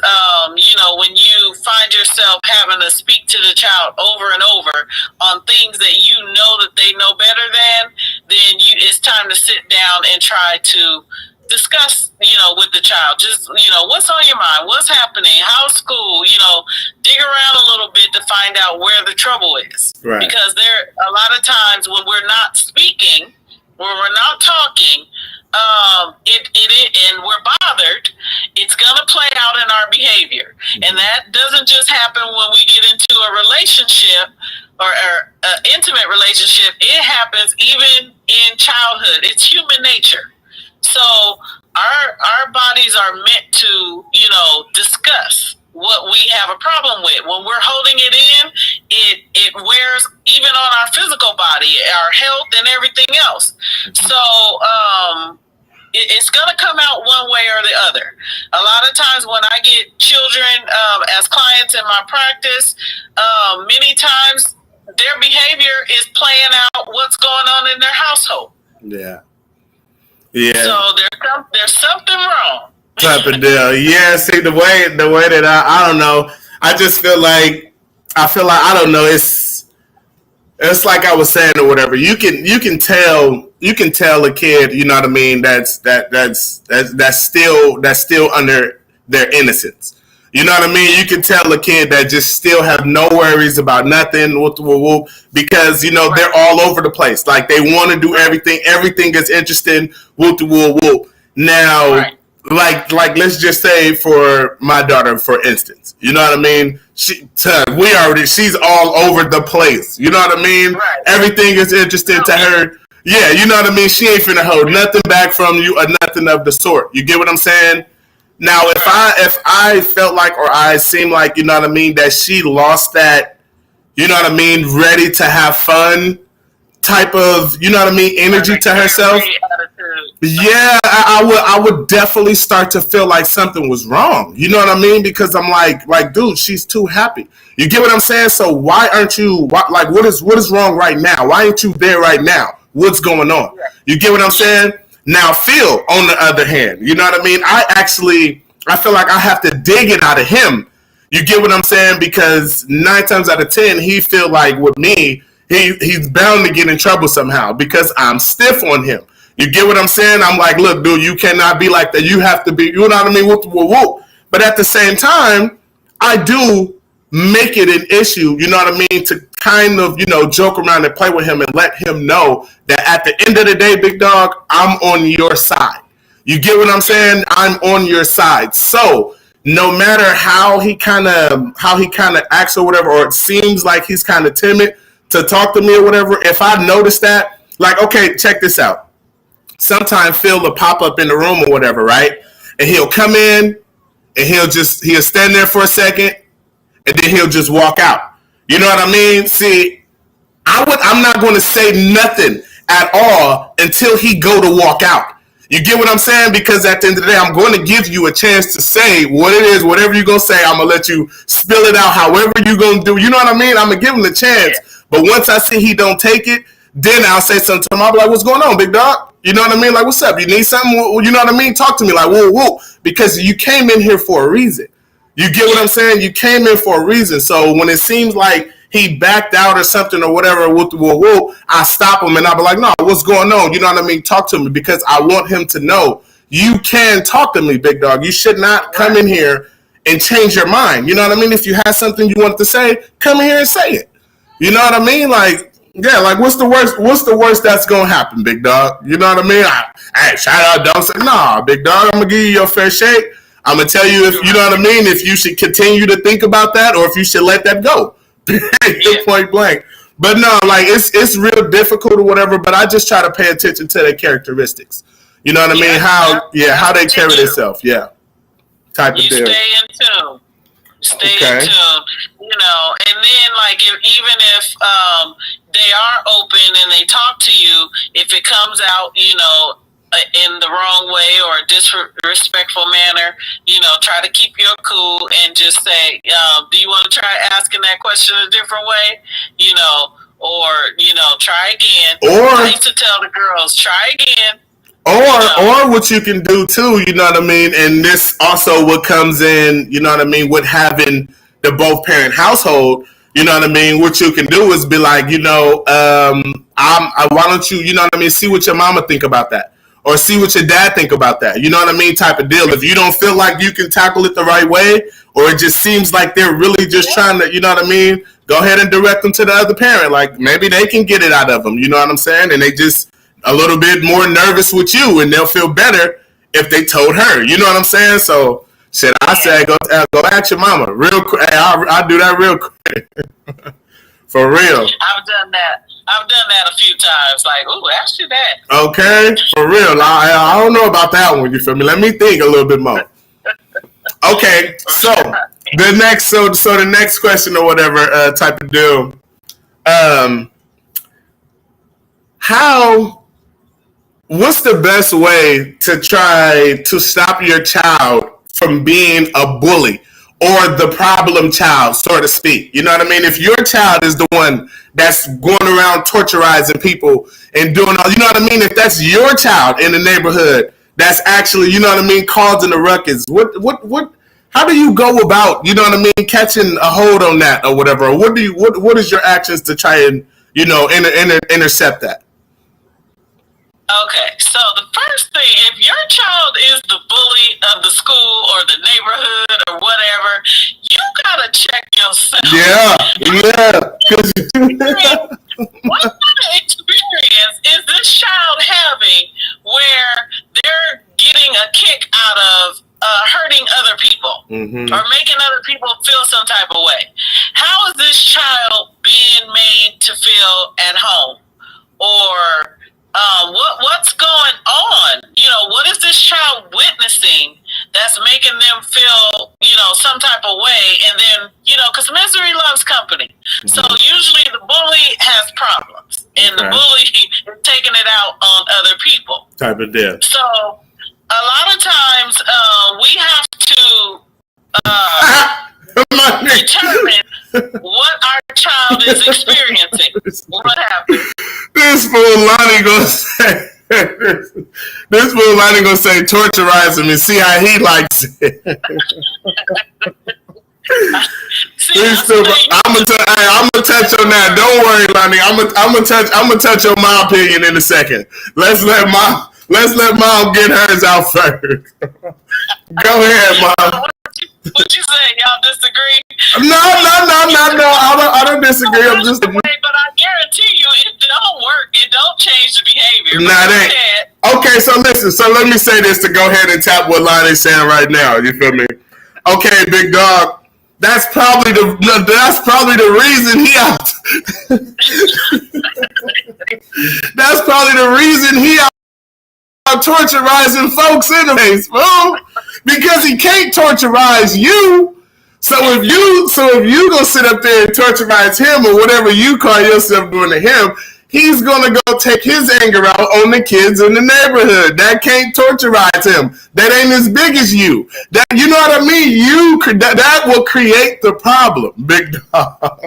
when you find yourself having to speak to the child over and over on things that you know that they know better than, then it's time to sit down and try to discuss, with the child. Just, what's on your mind? What's happening? How's school? Dig around a little bit to find out where the trouble is. Right. Because there a lot of times when we're not speaking, when we're not talking, and we're bothered, it's gonna play out in our behavior, and that doesn't just happen when we get into a relationship or an intimate relationship. It happens even in childhood. It's human nature. So our bodies are meant to, discuss what we have a problem with. When we're holding it in, it wears even on our physical body, our health, and everything else. So it's going to come out one way or the other. A lot of times when I get children as clients in my practice, many times their behavior is playing out what's going on in their household. Yeah. Yeah. So there's something wrong. Type of deal. Yeah. See, the way that I don't know. I just feel like I don't know. It's like I was saying or whatever. You can tell a kid. You know what I mean? That's still under their innocence. You know what I mean? You can tell a kid that just still have no worries about nothing, because they're all over the place. Like they want to do everything. Everything is interesting. Now, right. like let's just say for my daughter, for instance, you know what I mean? She's all over the place. You know what I mean? Right. Everything is interesting to her. Yeah, you know what I mean? She ain't finna hold nothing back from you or nothing of the sort. You get what I'm saying? Now, if I felt like, or I seemed like, you know what I mean, that she lost that, you know what I mean, ready to have fun type of, you know what I mean, energy to herself. Yeah, I would definitely start to feel like something was wrong. You know what I mean? Because I'm like, dude, she's too happy. You get what I'm saying? So why aren't you, what is wrong right now? Why ain't you there right now? What's going on? You get what I'm saying? Now, Phil, on the other hand, you know what I mean? I feel like I have to dig it out of him. You get what I'm saying? Because 9 times out of 10, he feel like with me, he's bound to get in trouble somehow because I'm stiff on him. You get what I'm saying? I'm like, look, dude, you cannot be like that. You have to be, you know what I mean? Whoop. But at the same time, I do make it an issue, you know what I mean, to kind of, joke around and play with him and let him know that at the end of the day, big dog, I'm on your side. You get what I'm saying? I'm on your side. So no matter how he kind of acts or whatever, or it seems like he's kind of timid to talk to me or whatever, if I notice that, like, okay, check this out. Sometimes Phil will pop up in the room or whatever, right? And he'll come in and he'll stand there for a second and then he'll just walk out. You know what I mean? See, I'm not going to say nothing at all until he go to walk out. You get what I'm saying? Because at the end of the day, I'm going to give you a chance to say what it is, whatever you're going to say. I'm going to let you spill it out however you're going to do. You know what I mean? I'm going to give him the chance. But once I see he don't take it, then I'll say something to him. I'll be like, what's going on, big dog? You know what I mean? Like, what's up? You need something? You know what I mean? Talk to me like, whoa. Because you came in here for a reason. You get what I'm saying? You came in for a reason. So when it seems like he backed out or something or whatever, I stop him and I'll be like, no, what's going on? You know what I mean? Talk to me because I want him to know you can talk to me, big dog. You should not come in here and change your mind. You know what I mean? If you have something you wanted to say, come in here and say it. You know what I mean? Like, yeah, like what's the worst that's gonna happen, big dog? You know what I mean? Hey, shout out, don't say nah, big dog. I'm gonna give you your fair shake. I'm gonna tell you if you know what I mean, if you should continue to think about that or if you should let that go. Point blank. But no, like it's real difficult or whatever, but I just try to pay attention to their characteristics. You know what I mean? How they carry themselves, type of deal. Stay in tune. Stay in tune. And then like even if they are open and they talk to you, if it comes out, in the wrong way or a disrespectful manner, try to keep your cool and just say, do you want to try asking that question a different way? Or try again. Or I used to tell the girls, try again. Or what you can do too, you know what I mean, and this also what comes in, you know what I mean, with having the both parent household, you know what I mean. What you can do is be like, why don't you, you know what I mean, see what your mama think about that, or see what your dad think about that, you know what I mean, type of deal. If you don't feel like you can tackle it the right way, or it just seems like they're really just trying to, you know what I mean, go ahead and direct them to the other parent. Like maybe they can get it out of them, you know what I'm saying, and they just a little bit more nervous with you, and they'll feel better if they told her. You know what I'm saying? So, shit, I say go ask your mama real quick. Hey, I'll do that real quick. For real. I've done that a few times. Like, ooh, ask your dad. Okay, for real. I don't know about that one. You feel me? Let me think a little bit more. Okay, so the next question or whatever type of deal. What's the best way to try to stop your child from being a bully or the problem child, so to speak? You know what I mean? If your child is the one that's going around torturizing people and doing all, you know what I mean? If that's your child in the neighborhood that's actually, you know what I mean, causing the ruckus, how do you go about, you know what I mean, catching a hold on that or whatever? Or what is your actions to try and, you know, intercept that? Okay, so the first thing, if your child is the bully of the school or the neighborhood or whatever, you gotta check yourself. Yeah. What kind of experience is this child having where they're getting a kick out of hurting other people or making other people feel some type of way? How is this child being made to feel at home? Or what's going on? You know, what is this child witnessing that's making them feel, you know, some type of way? And then, you know, because misery loves company. So usually the bully has problems, and the bully is taking it out on other people. Type of deal. So a lot of times we have to determine what our child is experiencing. What happened? This fool Lonnie gonna say. This fool Lonnie gonna say torturize him and see how he likes it. I'm gonna touch on that. Don't worry, Lonnie. I'm gonna touch on my opinion in a second. Let's let Mom get hers out first. Go ahead, Mom. What you say? Y'all disagree? No. I don't disagree. I'm just. But I guarantee you, it don't work. It don't change the behavior. Nah, it ain't. Okay, so listen. So let me say this to go ahead and tap what Lonnie's saying right now. You feel me? Okay, big dog. That's probably the reason he out. That's probably the reason he out torturizing folks in the face, fool. Because he can't torturize you. So if you gonna sit up there and torturize him or whatever you call yourself doing to him, he's gonna go take his anger out on the kids in the neighborhood. That can't torturize him. That ain't as big as you. That, you know what I mean? That will create the problem, big dog.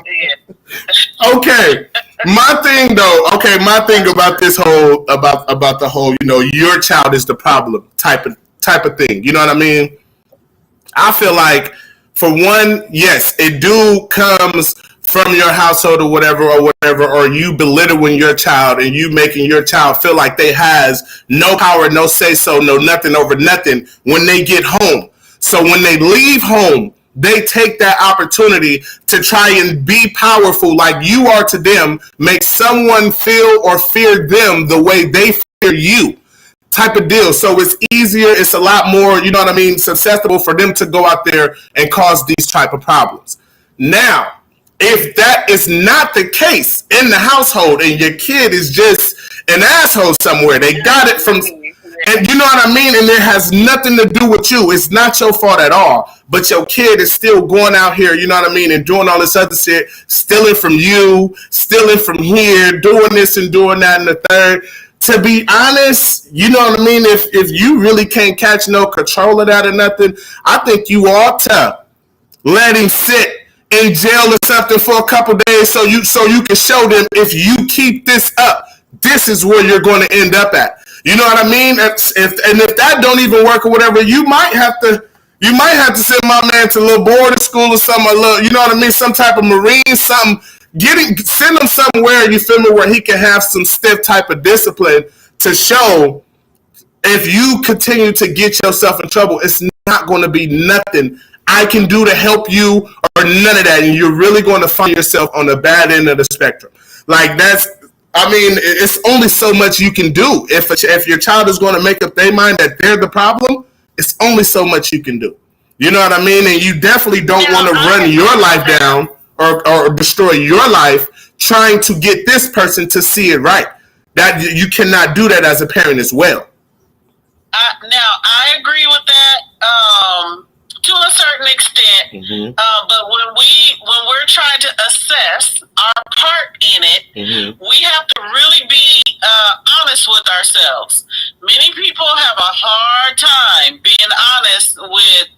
Okay. My thing about this whole about the whole, you know, your child is the problem type of thing. You know what I mean? I feel like, for one, yes, it do comes from your household or whatever, or you belittling your child and you making your child feel like they has no power, no say so, no nothing over nothing when they get home. So when they leave home, they take that opportunity to try and be powerful like you are to them, make someone feel or fear them the way they fear you. Type of deal. So it's easier, it's a lot more, you know what I mean, susceptible for them to go out there and cause these type of problems. Now, if that is not the case in the household and your kid is just an asshole somewhere, they got it from, and you know what I mean, and it has nothing to do with you, it's not your fault at all, but your kid is still going out here, you know what I mean, and doing all this other shit, stealing from you, stealing from here, doing this and doing that and the third. To be honest, you know what I mean, if you really can't catch no control of that or nothing, I think you ought to let him sit in jail or something for a couple days so you can show them, if you keep this up, this is where you're going to end up at. You know what I mean? If that don't even work or whatever, you might have to send my man to a little boarding school or something. You know what I mean? Some type of Marine, something. Send him somewhere. You feel me? Where he can have some stiff type of discipline to show. If you continue to get yourself in trouble, it's not going to be nothing I can do to help you or none of that. And you're really going to find yourself on the bad end of the spectrum. Like it's only so much you can do. If your child is going to make up their mind that they're the problem, it's only so much you can do. You know what I mean? And you definitely don't want to run your life down or destroy your life trying to get this person to see it right. That you cannot do that as a parent as well. Now, I agree with that to a certain extent, but when we're trying to assess our part in it, we have to really be honest with ourselves. Many people have a hard time being honest with,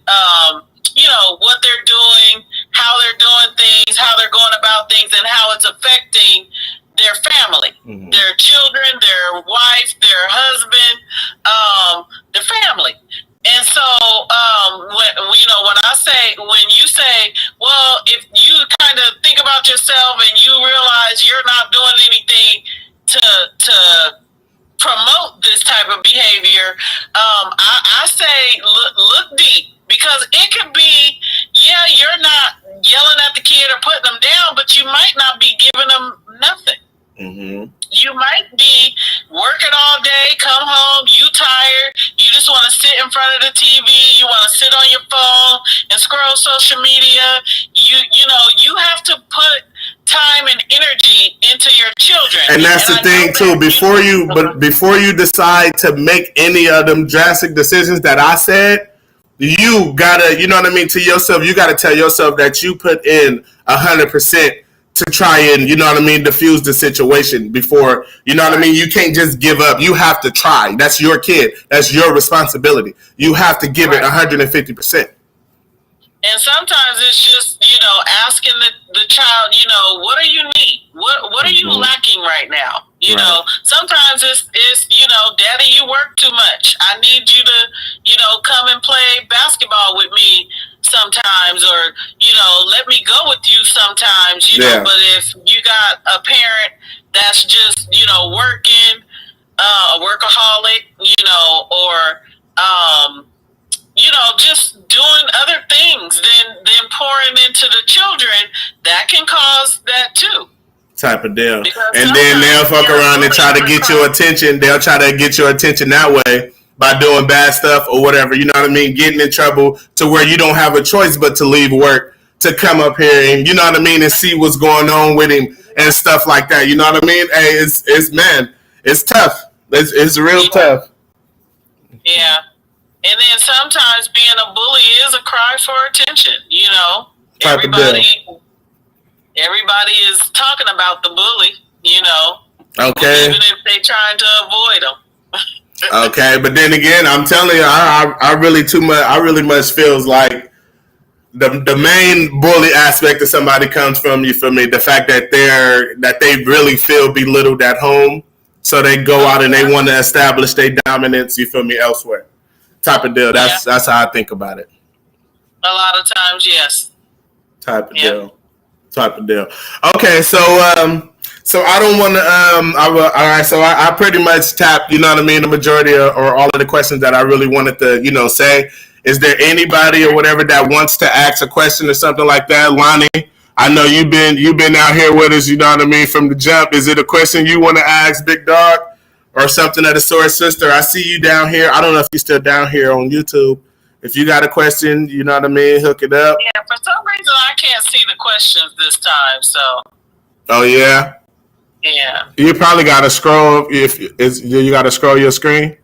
what they're doing, how they're doing things, how they're going about things, and how it's affecting their family, their children, their wife, their husband, their family. And so, when you say, well, if you kind of think about yourself and you realize you're not doing anything to promote this type of behavior, I say look deep, because it could be, you're not yelling at the kid or putting them down, but you might not be giving them nothing. You might be working all day, come home, you tired, you just want to sit in front of the TV, you want to sit on your phone and scroll social media. You have to put time and energy into your children. And that's the thing too. Before you decide to make any of them drastic decisions that I said, you gotta, you know what I mean, to yourself, you gotta tell yourself that you put in 100% to try and, you know what I mean, diffuse the situation before, you know what I mean? You can't just give up. You have to try. That's your kid. That's your responsibility. You have to give it 150%. And sometimes it's just, asking the child, what do you need? What are you lacking right now? Sometimes it's Daddy, you work too much. I need you to, come and play basketball with me sometimes, or, let me go with you sometimes, but if you got a parent that's just, working, a workaholic, or, just doing other things than pouring into the children, that can cause that too. Type of deal. And then they'll fuck around and try to get your attention. They'll try to get your attention that way by doing bad stuff or whatever, you know what I mean? Getting in trouble to where you don't have a choice but to leave work to come up here and, you know what I mean, and see what's going on with him and stuff like that. You know what I mean? Hey, it's tough. It's real tough. Yeah. And then sometimes being a bully is a cry for attention, Everybody is talking about the bully, Okay. Even if they're trying to avoid them. Okay, but then again, I'm telling you, I really much feels like the main bully aspect of somebody comes from, you feel me, the fact that they really feel belittled at home, so they go out and they want to establish their dominance, you feel me, elsewhere. Type of deal. That's how I think about it. A lot of times, yes. Type of deal. Okay, so I don't want to. All right, so I pretty much tapped, you know what I mean, the majority or all of the questions that I really wanted to, say. Is there anybody or whatever that wants to ask a question or something like that? Lonnie, I know you've been out here with us, you know what I mean, from the jump. Is it a question you want to ask, Big Dog? Or something of the sort, sister? I see you down here. I don't know if you're still down here on YouTube. If you got a question, you know what I mean, hook it up. Yeah, for some reason I can't see the questions this time, so. Oh, yeah? Yeah. You probably got to scroll. You got to scroll your screen?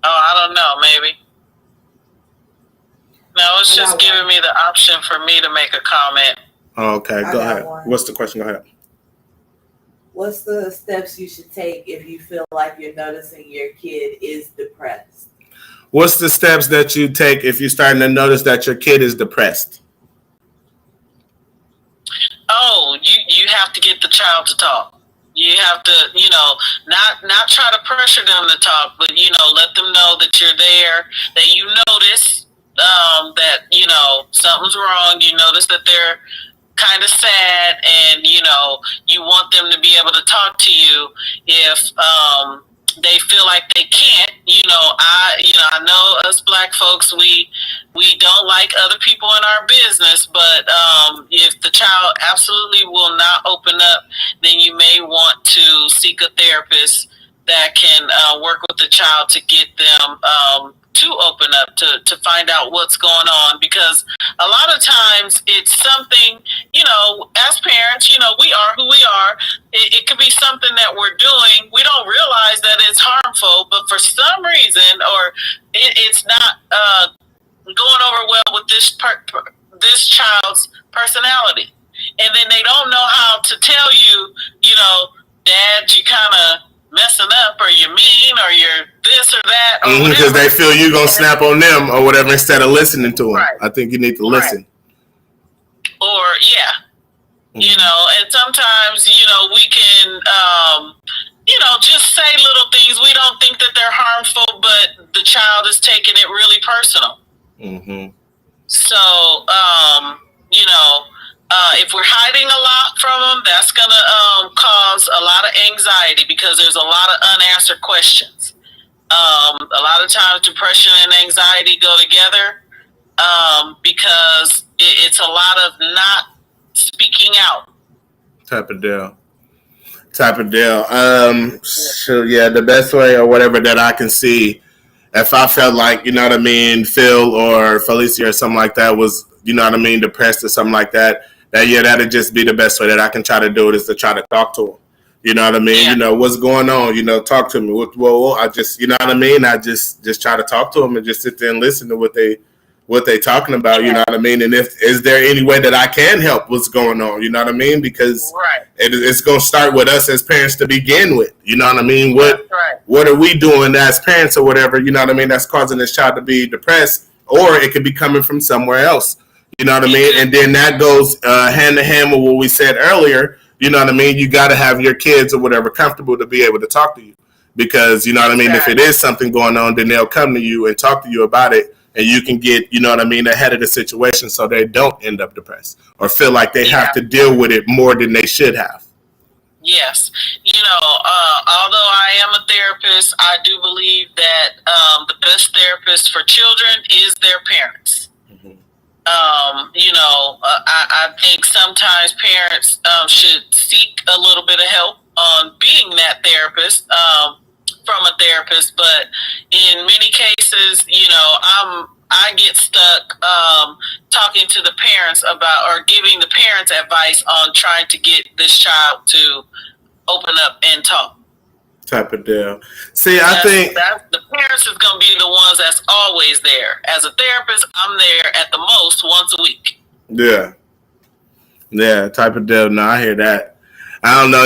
Oh, I don't know, maybe. No, it's just giving me the option for me to make a comment. Oh, okay, go ahead. What's the question? Go ahead. What's the steps you should take if you feel like you're noticing your kid is depressed? What's the steps that you take if you're starting to notice that your kid is depressed? Oh, you have to get the child to talk. You have to, not try to pressure them to talk, but let them know that you're there, that you notice that something's wrong. You notice that they're kind of sad, and you want them to be able to talk to you if they feel like they can't. I know us Black folks, we don't like other people in our business, but if the child absolutely will not open up, then you may want to seek a therapist that can work with the child to get them to open up, to find out what's going on, because a lot of times it's something, as parents, we are who we are. It could be something that we're doing. We don't realize that it's harmful, but for some reason, or it's not going over well with this child's personality. And then they don't know how to tell you, Dad, you kind of messing up, or you're mean, or you're this or that, or because they feel you're going to snap on them or whatever instead of listening to them. Right. I think you need to listen. Or, and sometimes, we can, just say little things. We don't think that they're harmful, but the child is taking it really personal. Mm-hmm. So, if we're hiding a lot from them, that's going to cause a lot of anxiety, because there's a lot of unanswered questions. A lot of times depression and anxiety go together because it's a lot of not speaking out. Type of deal. So yeah, the best way or whatever that I can see, if I felt like, Phil or Felicia or something like that was, depressed or something like that, that'd just be the best way that I can try to do it, is to try to talk to them. You know what I mean? Yeah. What's going on? Talk to me. Well, I just, I just try to talk to them and just sit there and listen to what they talking about. You know what I mean? And is there any way that I can help what's going on? You know what I mean? Because it's going to start with us as parents to begin with. You know what I mean? What are we doing as parents or whatever? You know what I mean? That's causing this child to be depressed, or it could be coming from somewhere else. You know what I mean? And then that goes hand in hand with what we said earlier. You know what I mean? You got to have your kids or whatever comfortable to be able to talk to you, because, you know what I mean? If it is something going on, then they'll come to you and talk to you about it, and you can get, ahead of the situation so they don't end up depressed or feel like they have to deal with it more than they should have. Yes. Although I am a therapist, I do believe that the best therapist for children is their parents. Mm-hmm. I think sometimes parents should seek a little bit of help on being that therapist from a therapist, but in many cases, I get stuck talking to the parents about, or giving the parents advice on trying to get this child to open up and talk. Type of deal. See, I think the parents is going to be the ones that's always there. As a therapist, I'm there at the most once a week. Yeah, type of deal. No, I hear that. I don't know.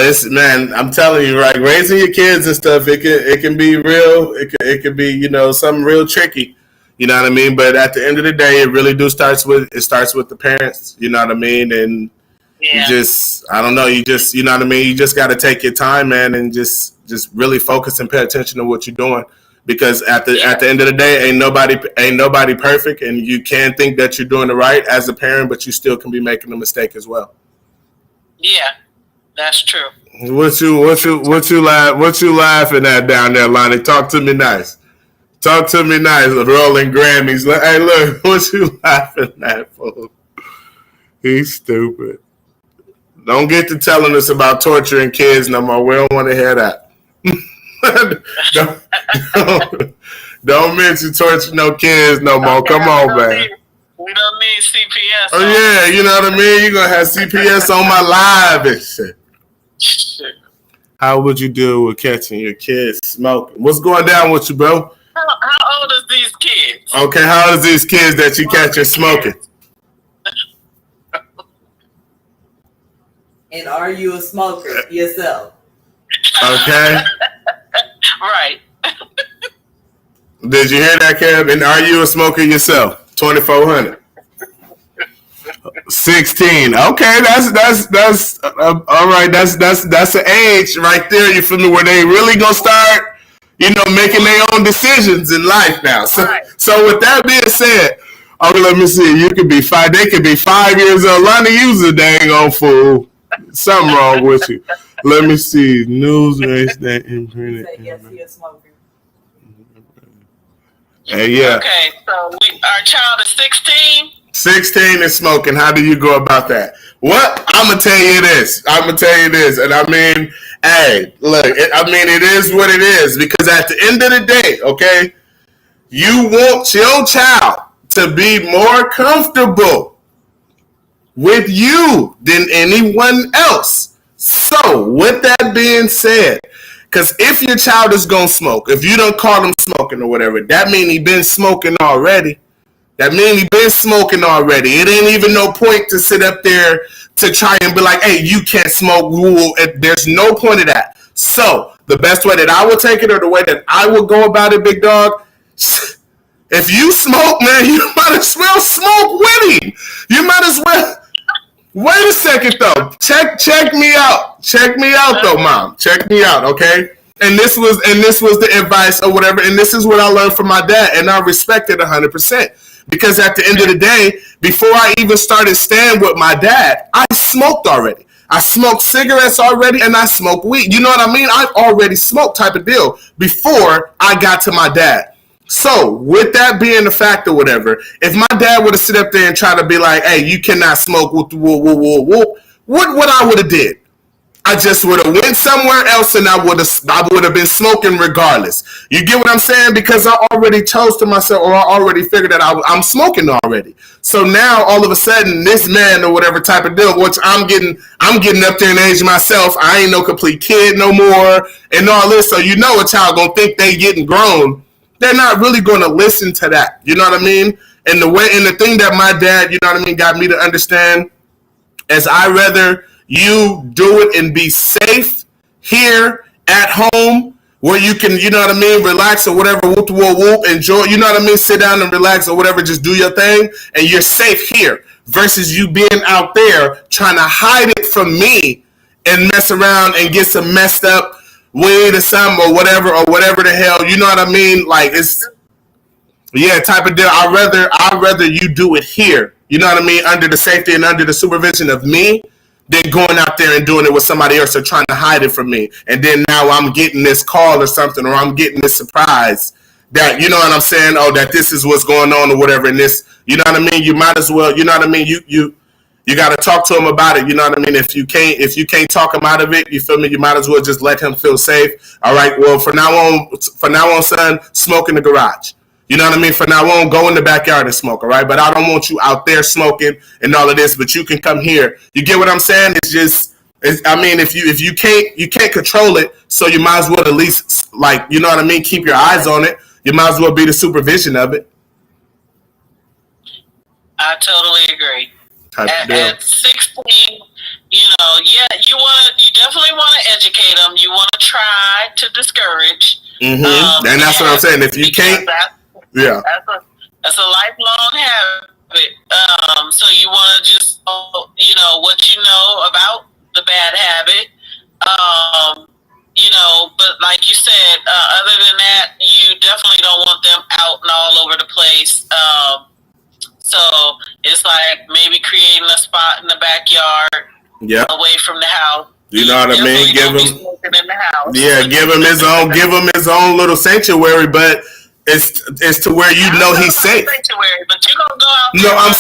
I'm telling you, right? Raising your kids and stuff, it can be real. It can be, something real tricky. You know what I mean? But at the end of the day, it really starts with the parents. You know what I mean? And you just, I don't know. You just, you know what I mean? You just got to take your time, man, and just really focus and pay attention to what you're doing. Because at the end of the day, ain't nobody perfect, and you can think that you're doing it right as a parent, but you still can be making a mistake as well. Yeah, that's true. What you laughing at down there, Lonnie? Talk to me nice. Rolling Grammys. Hey, look, what you laughing at, fool? He's stupid. Don't get to telling us about torturing kids no more. We don't want to hear that. don't mention torture no kids no more. Come on, man. We don't need CPS. Oh, yeah, you know what I mean? You're going to have CPS on my live and shit. How would you deal with catching your kids smoking? What's going down with you, bro? How old is these kids? Okay, how old is these kids that you catch smoking? And are you a smoker yourself? Okay. Right. Did you hear that, Kev? And are you a smoker yourself? 2400. 16. Okay, that's all right. That's an age right there. You feel me? Where they really gonna start, making their own decisions in life now. So, Right. so with that being said, okay, let me see. You could be 5. They could be 5 years old. Lonnie, you's a dang old fool. Something wrong with you. Let me see. News race that He imprinted. said yes, he a smoker. Hey, yeah. Okay, so our child is 16. 16 is smoking. How do you go about that? What? I'm going to tell you this. And I mean, hey, look, it is what it is. Because at the end of the day, okay, you want your child to be more comfortable with you than anyone else. So, with that being said, because if your child is going to smoke, if you don't call him smoking or whatever, that means he been smoking already. It ain't even no point to sit up there to try and be like, hey, you can't smoke. There's no point of that. So the best way that I would take it, or the way that I would go about it, big dog, if you smoke, man, you might as well smoke with him. You might as well. Wait a second though. Check me out. Check me out though, mom. Check me out, okay? And this was the advice or whatever, and this is what I learned from my dad, and I respect it 100%. Because at the end of the day, before I even started staying with my dad, I smoked already. I smoked cigarettes already, and I smoked weed. You know what I mean? I already smoked type of deal before I got to my dad. So, with that being the fact or whatever, if my dad would have sit up there and try to be like, hey, you cannot smoke, what I would have did? I just would have went somewhere else, and I would have been smoking regardless. You get what I'm saying? Because I already chose to myself, or I already figured that I'm smoking already. So now all of a sudden, this man or whatever type of deal, which I'm getting up there in age myself. I ain't no complete kid no more, and all this. So you know a child gonna think they getting grown. They're not really gonna listen to that. You know what I mean? And the thing that my dad, you know what I mean, got me to understand is I rather you do it and be safe here at home where you can, you know what I mean, relax or whatever, enjoy, you know what I mean, sit down and relax or whatever, just do your thing, and you're safe here versus you being out there trying to hide it from me and mess around and get some messed up weed or something or whatever the hell, you know what I mean, like it's, yeah, type of deal. I'd rather you do it here, you know what I mean, under the safety and under the supervision of me, than going out there and doing it with somebody else or trying to hide it from me. And then now I'm getting this call or something, or I'm getting this surprise that, you know what I'm saying, oh, that this is what's going on or whatever. And this, you know what I mean? You might as well, you know what I mean? You got to talk to him about it. You know what I mean? If you can't talk him out of it, you feel me? You might as well just let him feel safe. All right. Well, from now on, son, smoke in the garage. You know what I mean? For now on, go in the backyard and smoke, all right? But I don't want you out there smoking and all of this, but you can come here. You get what I'm saying? If you can't control it, so you might as well at least, like, you know what I mean, keep your eyes on it. You might as well be the supervision of it. I totally agree. At 16, you definitely want to educate them. You want to try to discourage. Mm-hmm. And that's what I'm saying. If you can't, yeah, that's a lifelong habit. So you want to just, what you know about the bad habit. But like you said, other than that, you definitely don't want them out and all over the place. So it's like maybe creating a spot in the backyard, away from the house. You know what I mean? Give him, give him his own little sanctuary, but it's to where you know he's safe. But you gonna go out.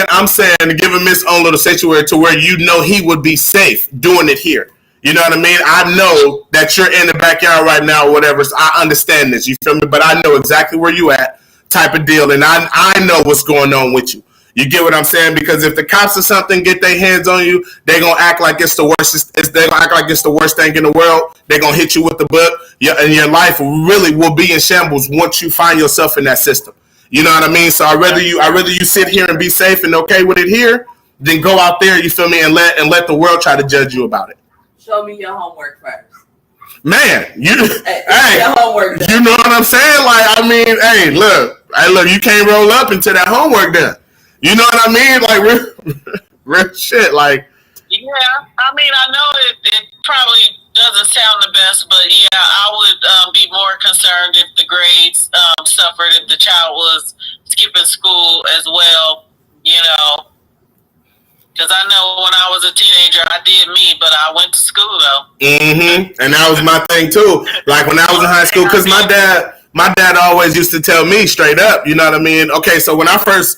I'm saying give him his own little sanctuary to where you know he would be safe doing it here. You know what I mean? I know that you're in the backyard right now or whatever. So I understand this. You feel me? But I know exactly where you at, type of deal, and I know what's going on with you. You get what I'm saying? Because if the cops or something get their hands on you, they're going to act like it's the worst. They're going to act like it's the worst thing in the world. They're going to hit you with the book. And your life really will be in shambles once you find yourself in that system. You know what I mean? So I'd rather you sit here and be safe and okay with it here than go out there, you feel me, and let the world try to judge you about it. Show me your homework first. Man, your homework done. You know what I'm saying? Like, I mean, hey, look, you can't roll up until that homework done. You know what I mean? Like real shit. Like Yeah, I mean, I know it probably doesn't sound the best, but yeah, I would be more concerned if the grades suffered, if the child was skipping school as well, you know. Because I know when I was a teenager, I did me, but I went to school though. And that was my thing too. Like when I was in high school, because my dad always used to tell me straight up, you know what I mean? Okay, so when I first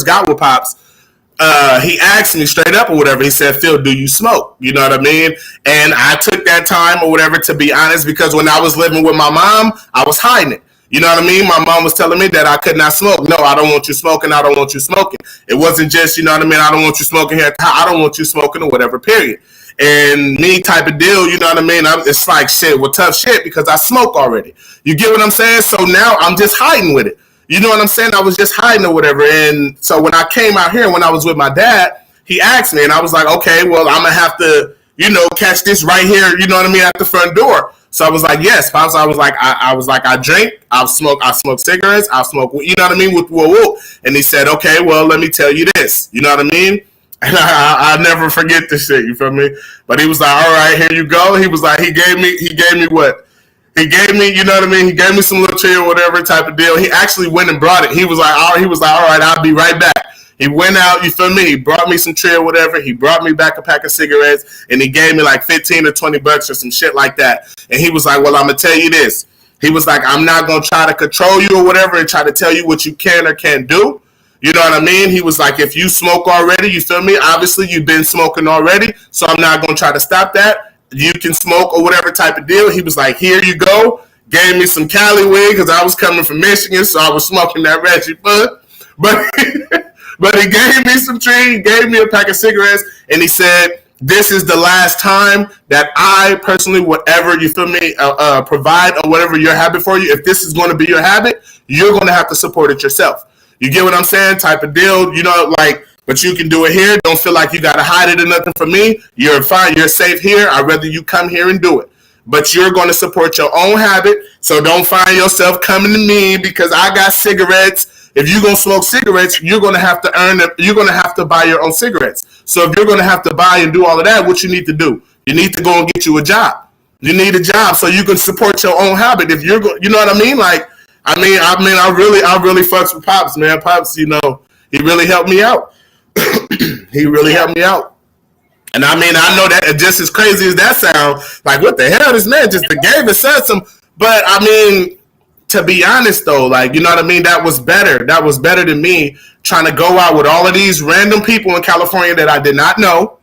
got with Pops, he asked me straight up or whatever. He said, Phil, do you smoke? You know what I mean? And I took that time or whatever to be honest, because when I was living with my mom, I was hiding it. You know what I mean? My mom was telling me that I could not smoke. No, I don't want you smoking. I don't want you smoking. It wasn't just, you know what I mean? I don't want you smoking here. I don't want you smoking or whatever, period. And me type of deal, you know what I mean? It's like shit, well, tough shit because I smoke already. You get what I'm saying? So now I'm just hiding with it. You know what I'm saying? I was just hiding or whatever. And so when I came out here, when I was with my dad, he asked me and I was like, okay, well, I'm going to have to, you know, catch this right here, you know what I mean, at the front door. So I was like, yes, Pops. I was like, I drink, I smoke cigarettes, I smoke, you know what I mean, with woo. And he said, okay, well, let me tell you this, you know what I mean? And I never forget this shit, you feel me? But he was like, all right, here you go. He was like, he gave me what? He gave me, you know what I mean? He gave me some little tree or whatever type of deal. He actually went and brought it. He was like, all right, I'll be right back. He went out, you feel me? He brought me some tree or whatever. He brought me back a pack of cigarettes, and he gave me like 15 or 20 bucks or some shit like that. And he was like, well, I'm going to tell you this. He was like, I'm not going to try to control you or whatever and try to tell you what you can or can't do. You know what I mean? He was like, if you smoke already, you feel me? Obviously, you've been smoking already, so I'm not going to try to stop that. You can smoke or whatever type of deal. He was like, here you go. Gave me some Cali weed because I was coming from Michigan, so I was smoking that ratchet bud. But he gave me some tree, he gave me a pack of cigarettes, and he said, this is the last time that I personally would ever, you feel me, provide or whatever your habit for you. If this is going to be your habit, you're going to have to support it yourself. You get what I'm saying? Type of deal, you know, like, but you can do it here. Don't feel like you got to hide it or nothing from me. You're fine. You're safe here. I'd rather you come here and do it. But you're going to support your own habit, so don't find yourself coming to me because I got cigarettes. If you're going to smoke cigarettes, you're going to have to earn it. You're going to have to buy your own cigarettes. So if you're going to have to buy and do all of that, what you need to do? You need to go and get you a job. You need a job so you can support your own habit. If you're, you know what I mean? Like, I really fucks with Pops, man. Pops, you know, he really helped me out. He really helped me out. And I mean, I know that just as crazy as that sounds, like, what the hell, this man just gave us some. But I mean, to be honest though, like, you know what I mean? That was better. That was better than me trying to go out with all of these random people in California that I did not know.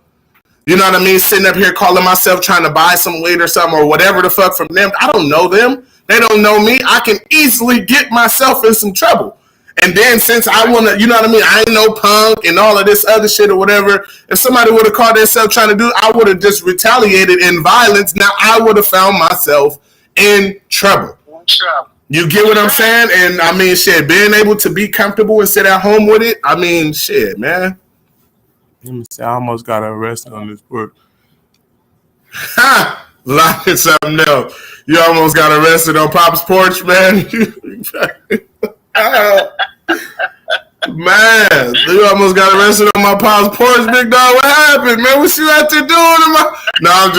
You know what I mean? Sitting up here calling myself trying to buy some weed or something or whatever the fuck from them. I don't know them. They don't know me. I can easily get myself in some trouble. And then since I want to, you know what I mean? I ain't no punk and all of this other shit or whatever. If somebody would have caught themselves trying to do, I would have just retaliated in violence. Now I would have found myself in trouble. You get what I'm saying? And I mean, shit, being able to be comfortable and sit at home with it, I mean, shit, man. Let me see, I almost got arrested on this work. Ha! Like it's something else. You almost got arrested on Pop's porch, man. Man, you almost got arrested on my Pop's porch, big dog. What happened, man? What you out there doing? No, I'm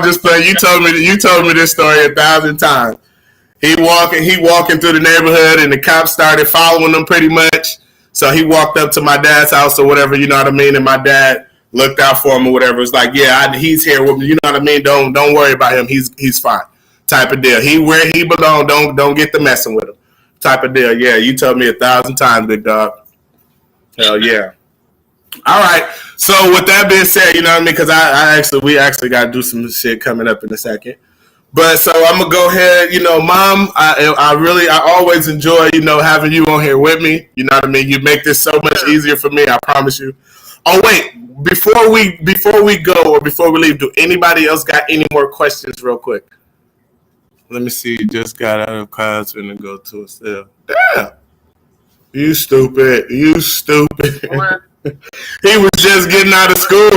just playing. You told me this story 1,000 times. He walking through the neighborhood, and the cops started following him pretty much. So he walked up to my dad's house or whatever, you know what I mean? And my dad looked out for him or whatever. It's like, yeah, he's here with me. You know what I mean? Don't worry about him. He's fine. Type of deal. He where he belong. Don't get to messing with him. Type of deal. Yeah, you told me 1,000 times, big dog. Hell yeah. All right. So with that being said, you know what I mean? Because we actually got to do some shit coming up in a second. But so I'm gonna go ahead, you know, Mom. I always enjoy, you know, having you on here with me. You know what I mean? You make this so much easier for me. I promise you. Oh wait, before we go or before we leave, do anybody else got any more questions, real quick? Let me see. Just got out of class and go to a cell. Damn, you stupid. He was just getting out of school.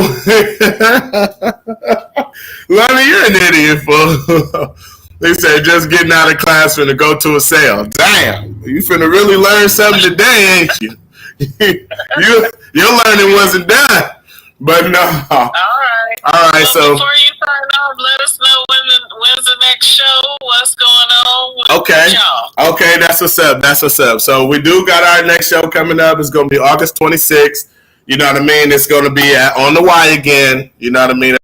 Lonnie, you're an idiot, fool. They said just getting out of class and to go to a sale. Damn, you finna really learn something today, ain't you? Your learning wasn't done. But no. All right. All right. Well, So before you sign off, let us know when's the next show. What's going on with okay. y'all? Okay, that's what's up. That's what's up. So we do got our next show coming up. It's gonna be August 26th. You know what I mean? It's gonna be on the Y again. You know what I mean?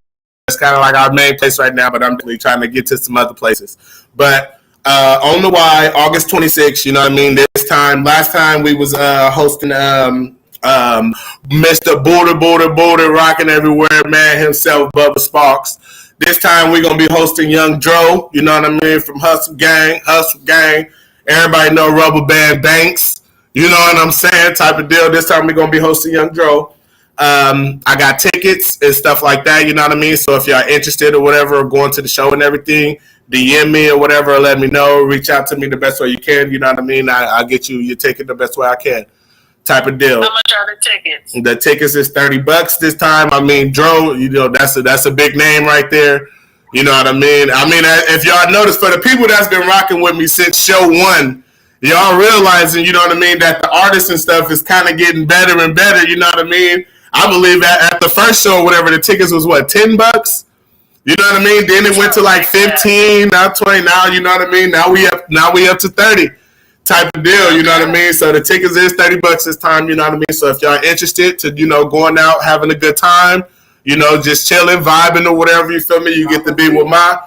It's kind of like our main place right now, but I'm really trying to get to some other places. But on the Y, August 26th. You know what I mean? Last time we was hosting Mr. Border, rocking everywhere, man himself, Bubba Sparks. This time we're gonna be hosting Young Dro, you know what I mean, from Hustle Gang. Everybody know Rubber Band Banks, you know what I'm saying, type of deal. This time we're gonna be hosting Young Dro. I got tickets and stuff like that, you know what I mean. So if y'all interested or whatever, or going to the show and everything, DM me or whatever, or let me know. Reach out to me the best way you can, you know what I mean. I'll get you your ticket the best way I can. Type of deal. How much are the tickets? The tickets is $30 this time. I mean, Dro, you know, that's a big name right there. You know what I mean? I mean, if y'all notice, for the people that's been rocking with me since show one, y'all realizing, you know what I mean, that the artists and stuff is kind of getting better and better. You know what I mean? I believe that at the first show, whatever, the tickets was what, $10? You know what I mean? Then it went to like 15, now 20. Now you know what I mean? Now we up to 30. Type of deal, you know what I mean? So the tickets is $30 this time, you know what I mean? So if y'all interested to, you know, going out, having a good time, you know, just chilling, vibing or whatever, you feel me? You get to be with my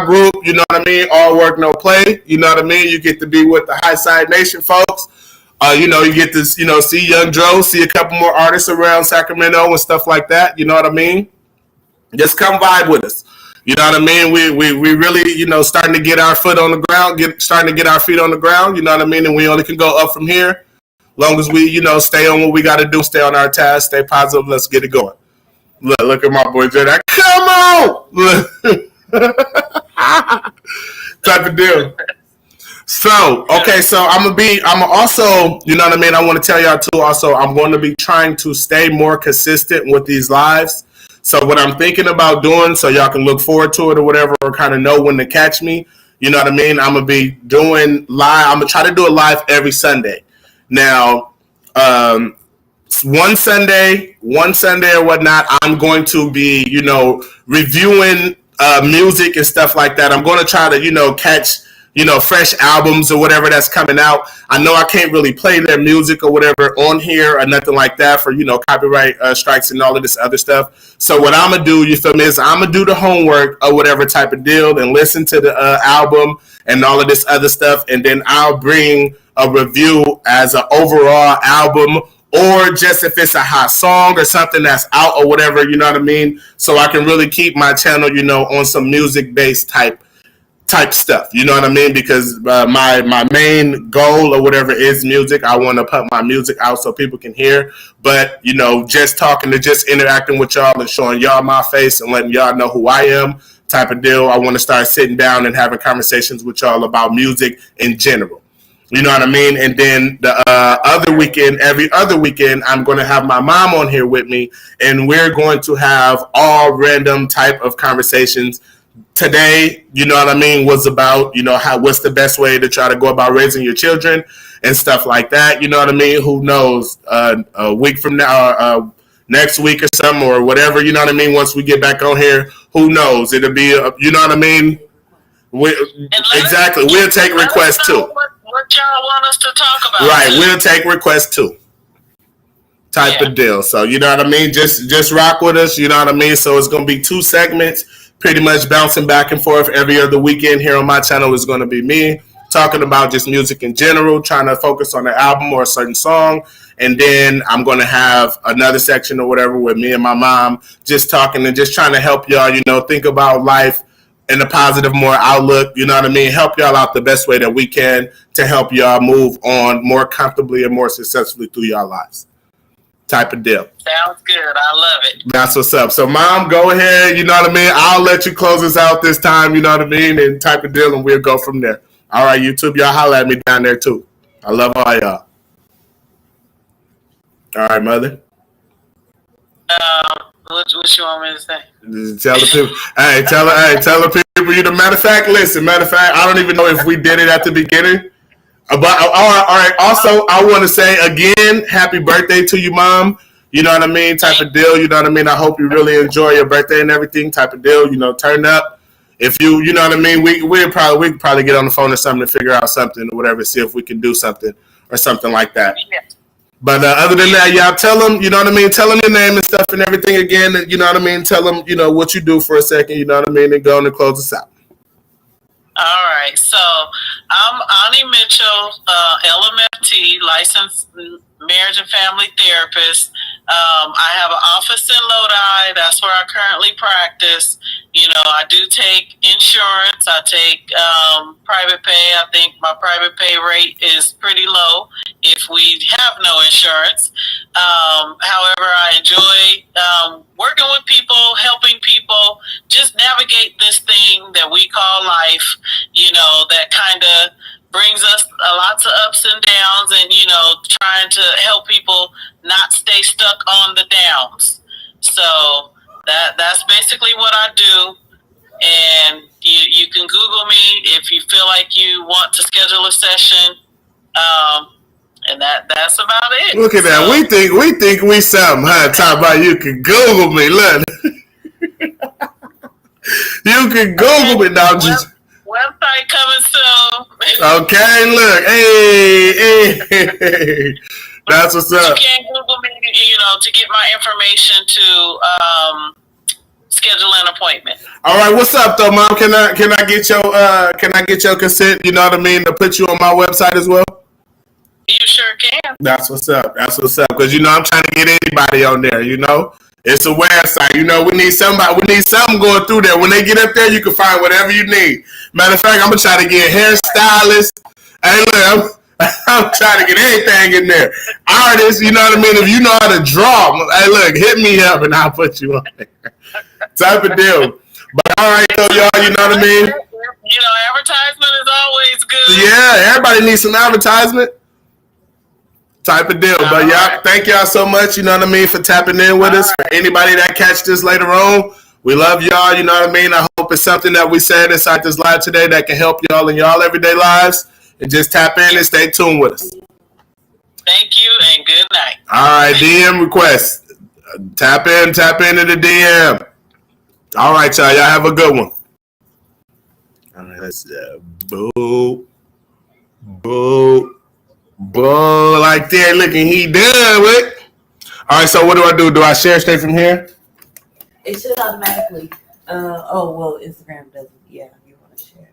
group, you know what I mean? All work, no play, you know what I mean? You get to be with the High Side Nation folks. You know, you get to, you know, see Young Dro, see a couple more artists around Sacramento and stuff like that, you know what I mean? Just come vibe with us. You know what I mean? We really, you know, starting to get our foot on the ground, starting to get our feet on the ground, you know what I mean? And we only can go up from here. Long as we, you know, stay on what we got to do, stay on our task, stay positive, let's get it going. Look at my boy Jay. Come on! Type of deal. So, okay, so I'm also, you know what I mean? I want to tell y'all too, also, I'm going to be trying to stay more consistent with these lives. So what I'm thinking about doing, so y'all can look forward to it or whatever, or kind of know when to catch me, you know what I mean? I'm going to be doing live. I'm going to try to do it live every Sunday. Now, one Sunday or whatnot, I'm going to be, you know, reviewing music and stuff like that. I'm going to try to, you know, catch, you know, fresh albums or whatever that's coming out. I know I can't really play their music or whatever on here or nothing like that for, you know, copyright strikes and all of this other stuff. So what I'm going to do, you feel me, is I'm going to do the homework or whatever type of deal and listen to the album and all of this other stuff. And then I'll bring a review as an overall album, or just if it's a hot song or something that's out or whatever, you know what I mean? So I can really keep my channel, you know, on some music-based type stuff, you know what I mean? Because my main goal or whatever is music. I want to put my music out so people can hear. But, you know, just talking to just interacting with y'all and showing y'all my face and letting y'all know who I am type of deal. I want to start sitting down and having conversations with y'all about music in general. You know what I mean? And then the every other weekend, I'm going to have my mom on here with me, and we're going to have all random type of conversations. Today, you know what I mean, was about, you know, what's the best way to try to go about raising your children and stuff like that. You know what I mean? Who knows? A week from now, next week or something or whatever, you know what I mean? Once we get back on here, who knows? It'll be, you know what I mean? Exactly. We'll take requests too. What y'all want us to talk about? Right. We'll take requests too. Type of deal. So, you know what I mean? Just rock with us. You know what I mean? So it's going to be 2 segments, pretty much bouncing back and forth every other weekend. Here on my channel is going to be me talking about just music in general, trying to focus on an album or a certain song. And then I'm going to have another section or whatever with me and my mom just talking and just trying to help y'all, you know, think about life in a positive, more outlook, you know what I mean? Help y'all out the best way that we can to help y'all move on more comfortably and more successfully through y'all lives. Type of deal. Sounds good. I love it. That's what's up. So, Mom, go ahead, you know what I mean? I'll let you close us out this time, you know what I mean? And type of deal, and we'll go from there. All right, YouTube, y'all holler at me down there, too. I love all y'all. All right, Mother. What you want me to say? Tell the people. Tell the people. Matter of fact, I don't even know if we did it at the beginning, But all right. Also, I want to say again, happy birthday to you, Mom. You know what I mean? Type of deal. You know what I mean? I hope you really enjoy your birthday and everything. Type of deal. You know, turn up. If you know what I mean, we could probably get on the phone or something to figure out something or whatever. See if we can do something or something like that. Yeah. But other than that, y'all tell them. You know what I mean? Tell them your name and stuff and everything again. You know what I mean? Tell them what you do for a second. You know what I mean? And go on and close us out. All right, so I'm Ani Mitchell, LMFT, licensed marriage and family therapist. I have an office in Lodi. That's where I currently practice. I do take insurance. I take private pay. I think my private pay rate is pretty low if we have no insurance. However, I enjoy working with people, helping people just navigate this thing that we call life, that kind of brings us lots of ups and downs and, trying to help people not stay stuck on the downs. So that's basically what I do. And you can Google me if you feel like you want to schedule a session. And that's about it. Look at that. We think we something, huh? Talk about you can Google me. Look. You can Google me now. Website coming soon. Okay, look. Hey. That's what's up. You can Google me, to get my information to schedule an appointment. All right, what's up though, Mom? Can I get your consent, you know what I mean, to put you on my website as well? You sure can. That's what's up. Because I'm trying to get anybody on there, It's a website, we need something going through there. When they get up there, you can find whatever you need. Matter of fact, I'm gonna try to get hairstylists. Hey, look, I'm trying to get anything in there. Artists, you know what I mean? If you know how to draw, hey, look, hit me up and I'll put you on there. Type of deal. But all right, though, y'all, you know what I mean? Advertisement is always good. Yeah, everybody needs some advertisement. Type of deal. But y'all, thank y'all so much, you know what I mean, for tapping in with us. For anybody that catch this later on, we love y'all, you know what I mean? I hope it's something that we said inside this live today that can help y'all in y'all everyday lives. And just tap in and stay tuned with us. Thank you and good night. All right, DM request. Tap into the DM. All right, y'all. Y'all have a good one. All right, let's boo. Like that, looking he done with. All right, so what do? Do I share straight from here? It should automatically. Instagram doesn't. Yeah, you want to share.